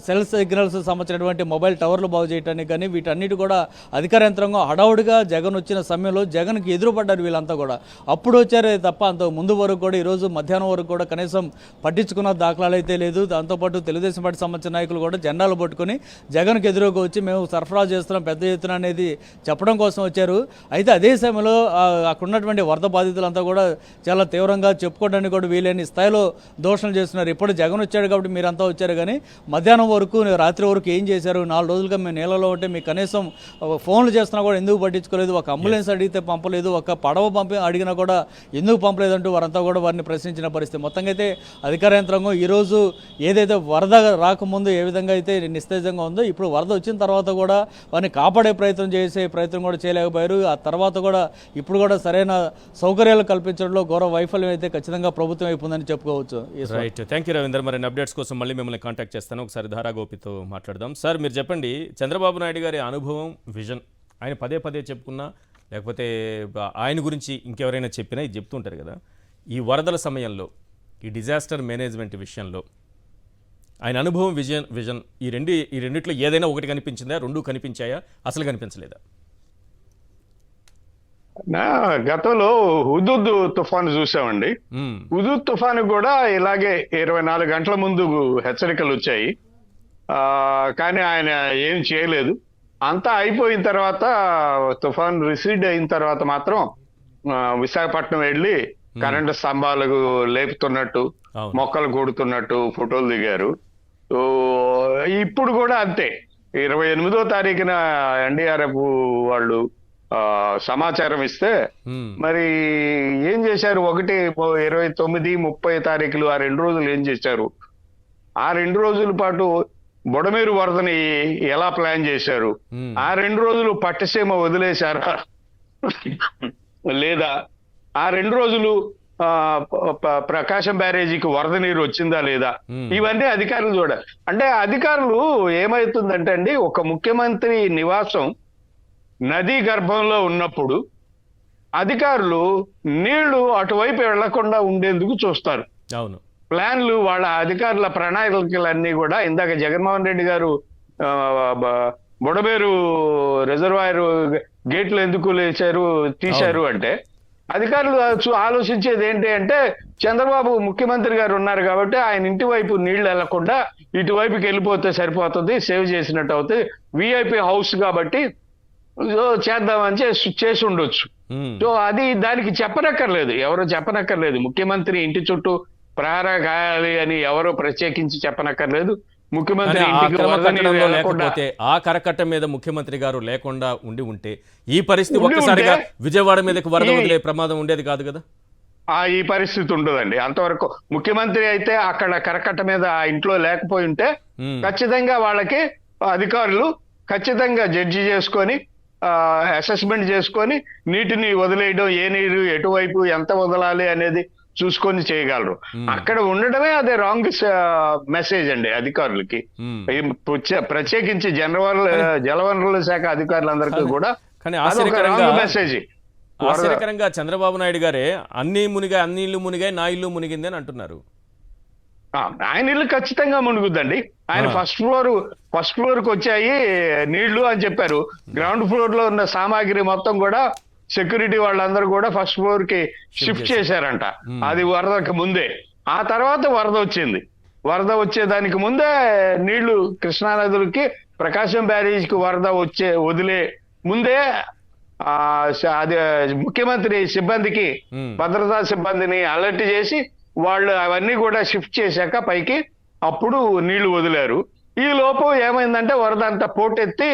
సెల్ సిగ్నల్స్ సంబంధించినటువంటి మొబైల్ టవర్లు బాగు చేయడానికి కానీ వీటన్నిటి కూడా అధికార యంత్రాంగం హడావుడిగా జగన్ వచ్చిన సమయంలో జగన్కి ఎదురుపడ్డారు వీళ్ళంతా కూడా. అప్పుడు వచ్చారే తప్ప అంత ముందు వరకు కూడా ఈరోజు మధ్యాహ్నం వరకు కూడా కనీసం పట్టించుకున్న దాఖలాలు అయితే లేదు. దాంతోపాటు తెలుగుదేశం పార్టీ సంబంధించిన నాయకులు కూడా జెండాలు పట్టుకొని జగన్కి ఎదురుగా వచ్చి మేము సరఫరా చేస్తున్నాం పెద్ద ఎత్తున అనేది చెప్పడం కోసం వచ్చారు. అయితే అదే సమయంలో అక్కడ ఉన్నటువంటి వరద బాధితులంతా కూడా చాలా తీవ్రంగా చెప్పుకోవడానికి కూడా వీలైన స్థాయిలో దోషణలు చేస్తున్నారు. ఇప్పుడు జగన్ వచ్చాడు కాబట్టి మీరంతా వచ్చారు, కానీ మధ్యాహ్నం వరకు రాత్రి వరకు ఏం చేశారు? 4 రోజులుగా మేము నీళ్ళలో ఉంటే మీకు కనీసం ఫోన్లు చేస్తున్నా కూడా ఎందుకు పట్టించుకోలేదు? ఒక అంబులెన్స్ అడిగితే పంపలేదు, ఒక పడవ అడిగినా కూడా ఎందుకు పంపలేదంటూ వారంతా కూడా వారిని ప్రశ్నించిన పరిస్థితి. మొత్తంగా అయితే అధికార యంత్రాంగం ఈరోజు ఏదైతే వరద రాకముందు ఏ విధంగా అయితే నిస్తేజంగా ఉందో ఇప్పుడు వరద వచ్చిన తర్వాత కూడా వారిని కాపాడే ప్రయత్నం కూడా చేయలేకపోయారు. ఆ తర్వాత కూడా ఇప్పుడు కూడా సరైన సౌకర్యాలు కల్పించడంలో ఘోర వైఫల్యం అయితే ఖచ్చితంగా ప్రభుత్వం అయిపోయిందని చెప్పుకోవచ్చు. Right, thank you Ravinder. మరిన్ని అప్డేట్స్ కోసం మళ్ళీ మిమ్మల్ని కాంటాక్ట్ చేస్తాను. ఒకసారి ధారా గోపితో మాట్లాడదాం. సార్, మీరు చెప్పండి, చంద్రబాబు నాయుడు గారి అనుభవం, విజన్ ఆయన పదే చెప్పుకున్నా, లేకపోతే ఆయన గురించి ఇంకెవరైనా చెప్పినా ఇది చెప్తుంటారు కదా, ఈ వరదల సమయంలో ఈ డిజాస్టర్ మేనేజ్మెంట్ విషయంలో ఆయన అనుభవం, విజన్ ఈ రెండిట్లో ఏదైనా ఒకటి కనిపించిందా? 2 కనిపించాయా? అసలు కనిపించలేదా? గతంలో హుదూద్ తుఫాను చూసామండి. హుదూద్ తుఫాను కూడా ఇలాగే 24 గంటల ముందు హెచ్చరికలు వచ్చాయి, కానీ ఆయన ఏం చేయలేదు. అంతా అయిపోయిన తర్వాత, తుఫాన్ రిసీడ్ అయిన తర్వాత మాత్రం విశాఖపట్నం వెళ్ళి కరెంటు స్తంభాలకు లేపుతున్నట్టు, మొక్కలు కొడుతున్నట్టు ఫోటోలు దిగారు. ఇప్పుడు కూడా అంతే. 28వ తారీఖున ఎన్డీఆర్ఎఫ్ వాళ్ళు సమాచారం ఇస్తే మరి ఏం చేశారు? 1, 29, 30 తారీఖులు ఆ 2 రోజులు ఏం చేశారు? ఆ 2 రోజుల పాటు బుడమేరు వరదని ఎలా ప్లాన్ చేశారు? ఆ 2 రోజులు పట్టిసీమ వదిలేశారా లేదా? ఆ 2 రోజులు ప్రకాశం బ్యారేజీకి వరద నీరు వచ్చిందా లేదా? ఇవన్నీ అధికారులు చూడాలి. అంటే అధికారులు ఏమైతుందంటే అండి, ఒక ముఖ్యమంత్రి నివాసం నదీ గర్భంలో ఉన్నప్పుడు అధికారులు నీళ్లు అటువైపు వెళ్లకుండా ఉండేందుకు చూస్తారు. అవును, ప్లాన్లు, వాళ్ళ అధికారుల ప్రణాళికలన్నీ కూడా. ఇందాక జగన్మోహన్ రెడ్డి గారు బుడమేరు రిజర్వాయర్ గేట్లు ఎందుకు తీశారు అంటే అధికారులు ఆలోచించేది ఏంటి అంటే చంద్రబాబు ముఖ్యమంత్రి గారు ఉన్నారు కాబట్టి ఆయన ఇంటి వైపు నీళ్లు వెళ్లకుండా ఇటువైపుకి వెళ్ళిపోతే సరిపోతుంది, సేవ్ చేసినట్టు అవుతుంది, విఐపి హౌస్ కాబట్టి చేద్దామని చేసి ఉండొచ్చు. సో అది దానికి చెప్పనక్కర్లేదు, ఎవరు చెప్పనక్కర్లేదు. ముఖ్యమంత్రి ఇంటి చుట్టూ ప్రహార గాయాలి అని ఎవరో ప్రత్యేకించి చెప్పనక్కర్లేదు. ముఖ్యమంత్రి లేకపోతే ఆ కరకట్ట మీద ముఖ్యమంత్రి గారు లేకుండా ఉంటే ఈ పరిస్థితి ఒక్కసారిగా విజయవాడ మీదకి వరద వదిలే ప్రమాదం ఉండేది కాదు కదా. ఈ పరిస్థితి ఉండదండి. అంతవరకు ముఖ్యమంత్రి అయితే అక్కడ కరకట్ట మీద ఆ ఇంట్లో లేకపోయి ఉంటే ఖచ్చితంగా వాళ్ళకి అధికారులు ఖచ్చితంగా జడ్జి చేసుకొని అసెస్మెంట్ చేసుకొని నీటిని వదిలేయడం, ఏ నీరు ఎటువైపు ఎంత వదలాలి అనేది చూసుకొని చేయగలరు. అక్కడ ఉండడమే అదే రాంగ్ మెసేజ్ అండి అధికారులకి, ప్రత్యేకించి జలవనరుల శాఖ అధికారులందరికీ కూడా మెసేజ్. ఆశ్చర్యకరంగా చంద్రబాబు నాయుడు గారే అన్ని ఇల్లు మునిగాయి, నా ఇల్లు మునిగింది అని అంటున్నారు. ఆయన ఇల్లు ఖచ్చితంగా మునుగుద్దండి. ఆయన ఫస్ట్ ఫ్లోర్ కి వచ్చాయి నీళ్లు అని చెప్పారు. గ్రౌండ్ ఫ్లోర్ లో ఉన్న సామాగ్రి మొత్తం కూడా సెక్యూరిటీ వాళ్ళందరూ కూడా ఫస్ట్ ఫ్లోర్ కి షిఫ్ట్ చేశారంట. అది వరదకు ముందే. ఆ తర్వాత వరద వచ్చింది. వరద వచ్చేదానికి ముందే నీళ్లు కృష్ణానదులకి, ప్రకాశం బ్యారేజ్కి వరద వదిలే ముందే అది ముఖ్యమంత్రి సిబ్బందికి, భద్రతా సిబ్బందిని అలర్ట్ చేసి వాళ్ళు అవన్నీ కూడా షిఫ్ట్ చేశాక పైకి అప్పుడు నీళ్లు వదిలారు. ఈ లోపు ఏమైందంటే వరద అంతా పోటెత్తి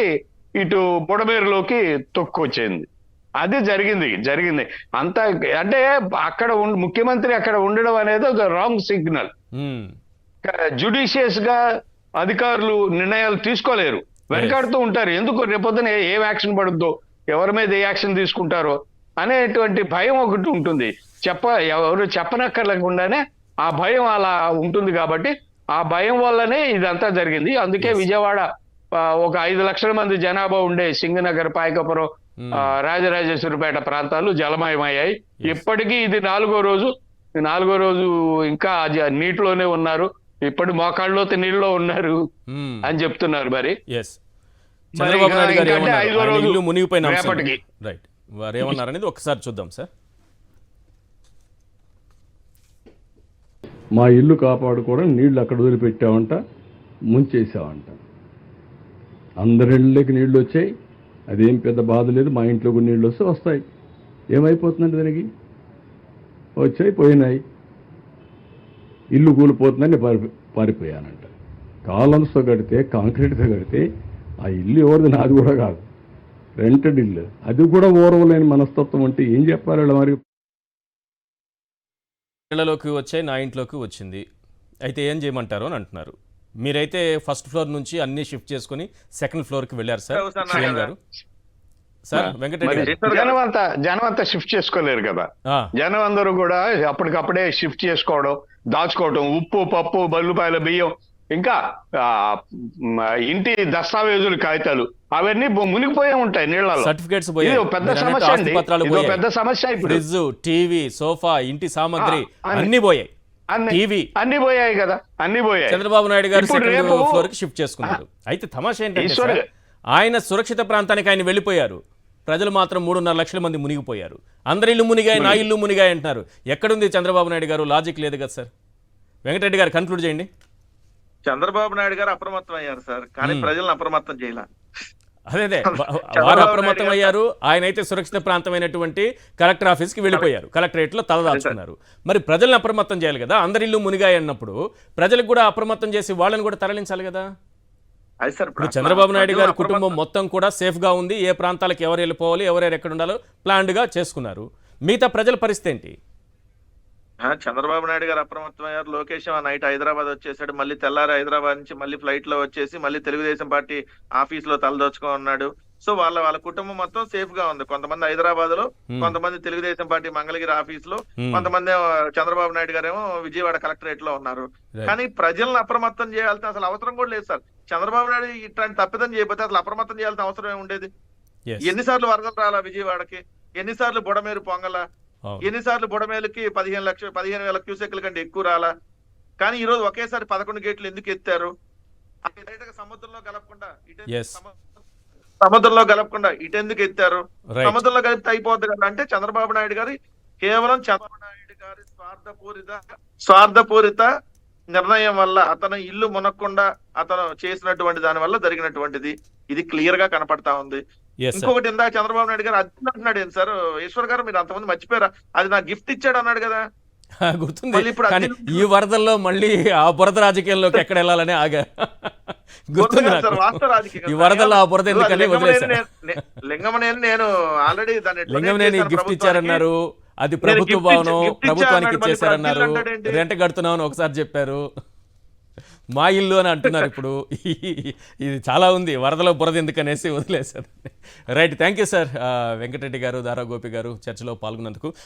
ఇటు బుడమేరులోకి తొక్కొచ్చింది. అది జరిగింది అంత. అంటే అక్కడ ముఖ్యమంత్రి అక్కడ ఉండడం అనేది ఒక రాంగ్ సిగ్నల్. జ్యుడిషియస్ గా అధికారులు నిర్ణయాలు తీసుకోలేరు, వెనకాడుతూ ఉంటారు. ఎందుకు రేపొద్దున ఏం యాక్షన్ పడుద్దో, ఎవరి మీద ఏ యాక్షన్ తీసుకుంటారో అనేటువంటి భయం ఒకటి ఉంటుంది. ఎవరు చెప్పనక్కర్లేకుండానే ఆ భయం అలా ఉంటుంది. కాబట్టి ఆ భయం వల్లనే ఇదంతా జరిగింది. అందుకే విజయవాడ ఒక 5 లక్షల మంది జనాభా ఉండే సింగనగర్, పాయకపురం, రాజరాజేశ్వరిపేట ప్రాంతాలు జలమయమయ్యాయి. ఇప్పటికీ ఇది 4వ రోజు ఇంకా నీటిలోనే ఉన్నారు. ఇప్పటి మోకాళ్ళలోతే నీళ్ళలో ఉన్నారు అని చెప్తున్నారు. మరి చంద్రబాబు నాయుడు గారు మునిగిపోయిన రైట్ వారు ఏమన్నారనేది ఒకసారి చూద్దాం సార్. మా ఇల్లు కాపాడుకోవడం నీళ్లు అక్కడ వదిలిపెట్టామంట, ముంచేసామంట. అందరిళ్ళకి నీళ్లు వచ్చాయి, అదేం పెద్ద బాధ లేదు. మా ఇంట్లోకి నీళ్ళు వస్తాయి. ఏమైపోతుందండి దానికి? వచ్చాయి, పోయినాయి. ఇల్లు కూలిపోతుందని పారిపోయానంట. కాలమ్స్తో కడితే, కాంక్రీట్తో కడితే ఆ ఇల్లు ఎవరిది? నాది కూడా కాదు, రెంటెడ్ ఇల్లు. అది కూడా ఓరవలేని మనస్తత్వం అంటే ఏం చెప్పాలి మరి? ఇళ్లలోకి వచ్చాయి, నా ఇంట్లోకి వచ్చింది, అయితే ఏం చేయమంటారు అని అంటున్నారు. మీరైతే ఫస్ట్ ఫ్లోర్ నుంచి అన్ని షిఫ్ట్ చేసుకుని సెకండ్ ఫ్లోర్ కి వెళ్ళారు సార్. సీఎం గారు సార్, వెంకటరెడ్డి జనం అంతా షిఫ్ట్ చేసుకోలేరు కదా. జనం అందరూ కూడా అప్పటికప్పుడే షిఫ్ట్ చేసుకోవడం, దాచుకోవడం, ఉప్పు, పప్పు, బల్లుపాయల బియ్యం, ఇంకా ఇంటి దస్తావేజులు, కాగితాలు అవన్నీ మునిగిపోయే ఉంటాయి నీళ్ళలో. సర్టిఫికేట్స్ పెద్ద సమస్య అండి, పెద్ద సమస్య. ఫ్రిడ్జ్, టీవీ, సోఫా, ఇంటి సామాగ్రి అన్ని పోయాయి. అన్ని పోయాయి కదా, అన్ని పోయాయి. చంద్రబాబు నాయుడు గారు సెకండ్ ఫ్లోర్ కి షిఫ్ట్ చేసుకున్నారు. అయితే తమాషా ఏంటంటే ఆయన సురక్షిత ప్రాంతానికి ఆయన వెళ్ళిపోయారు, ప్రజలు మాత్రం 3.5 లక్షల మంది మునిగిపోయారు. అందరి ఇల్లు మునిగాయి, నా ఇల్లు మునిగాయి అంటున్నారు. ఎక్కడుంది చంద్రబాబు నాయుడు గారు? లాజిక్ లేదు కదా సార్. వెంకటరెడ్డి గారు కన్క్లూడ్ చేయండి. చంద్రబాబు నాయుడు గారు అప్రమత్తం అయ్యారు సార్, కానీ ప్రజలను అప్రమత్తం చేయాల. అదే వారు అప్రమత్తం అయ్యారు. ఆయన అయితే సురక్షిత ప్రాంతమైనటువంటి కలెక్టర్ ఆఫీస్ కి వెళ్ళిపోయారు, కలెక్టరేట్ లో తలదాచుకున్నారు. మరి ప్రజలను అప్రమత్తం చేయాలి కదా. అందరి ఇల్లు మునిగాయి అన్నప్పుడు ప్రజలకు కూడా అప్రమత్తం చేసి వాళ్ళని కూడా తరలించాలి కదా. ఇప్పుడు చంద్రబాబు నాయుడు గారి కుటుంబం మొత్తం కూడా సేఫ్ గా ఉంది. ఏ ప్రాంతాలకు ఎవరు వెళ్ళిపోవాలి, ఎవరెవరు ఎక్కడ ఉండాలో ప్లాన్డ్ గా చేసుకున్నారు. మిగతా ప్రజల పరిస్థితి ఏంటి? చంద్రబాబు నాయుడు గారు అప్రమత్తం అయ్యారు. లోకేష్ ఆ నైట్ హైదరాబాద్ వచ్చేసాడు. మళ్ళీ తెల్లారి హైదరాబాద్ నుంచి మళ్ళీ ఫ్లైట్ లో వచ్చేసి మళ్ళీ తెలుగుదేశం పార్టీ ఆఫీస్ లో తలదోచుకో ఉన్నాడు. సో వాళ్ళ కుటుంబం మొత్తం సేఫ్ గా ఉంది. కొంతమంది హైదరాబాద్ లో, కొంతమంది తెలుగుదేశం పార్టీ మంగళగిరి ఆఫీస్ లో, కొంతమంది చంద్రబాబు నాయుడు గారేమో విజయవాడ కలెక్టరేట్ లో ఉన్నారు. కానీ ప్రజలను అప్రమత్తం చేయాల్సిన అసలు అవసరం కూడా లేదు సార్. చంద్రబాబు నాయుడు ఇట్లాంటి తప్పిదం చేయకపోతే అసలు అప్రమత్తం చేయాల్సిన అవసరం ఏముండేది? ఎన్నిసార్లు వరదలు రాలా విజయవాడకి? ఎన్నిసార్లు బుడమేరు పొంగల? ఎన్నిసార్లు బుడమేలుకి 15,000 క్యూసెక్ల కంటే ఎక్కువ రాలా? కానీ ఈ రోజు ఒకేసారి 11 గేట్లు ఎందుకు ఎత్తారు? సముద్రంలో కలపకుండా ఇటెందుకు ఎత్తారు? సముద్రంలో కలిపితే అయిపోద్ది కదా. అంటే చంద్రబాబు నాయుడు గారి కేవలం చంద్రబాబు నాయుడు గారి స్వార్థపూరిత నిర్ణయం వల్ల అతను ఇల్లు మునక్కుండా అతను చేసినటువంటి దాని వల్ల జరిగినటువంటిది ఇది క్లియర్ గా కనపడతా ఉంది. Yes, sir. ఇంకొకటి ఇందాక చంద్రబాబు నాయుడు గారు అది అంటున్నాడు ఏంటి సార్, ఈశ్వర్ గారు మీరు అంతమంది మర్చిపోయారా, అది నాకు గిఫ్ట్ ఇచ్చాడు అన్నాడు కదా. గుర్తుంది. మళ్ళీ ఇప్పుడు కానీ అద్దె- ఈ వరదల్లో మళ్ళీ ఆ బురద రాజకీయాల్లోకి ఎక్కడ వెళ్ళాలని ఆగా గుర్తుంది సార్, నాకు. వాస్తవ రాజకీయం. ఈ వరదల్లో ఆ బురద ఎందుకని వదిలేశాను. లింగమనేని నేను ఆల్రెడీ దాన్ని donate లింగంనేని చేశాను గిఫ్ట్ ప్రభుత్వానికి. ఇచ్చారన్నారు, అది నేను ప్రభుత్వ gift భవనం gift ప్రభుత్వానికి ఇచ్చాను, మళ్ళీ ఇచ్చేసారన్నారు, ఇప్పుడు అద్దెలు అంటాడేంటి? రెంట్ కడుతున్నామని ఒకసారి చెప్పారు, మా ఇల్లు అని అంటున్నారు ఇప్పుడు. ఇది చాలా ఉంది, వరదలో బురద ఎందుకనేసి వదిలేశారు. Right, thank you sir. Venkatareddy గారు, దారా గోపి గారు చర్చలో పాల్గొన్నందుకు.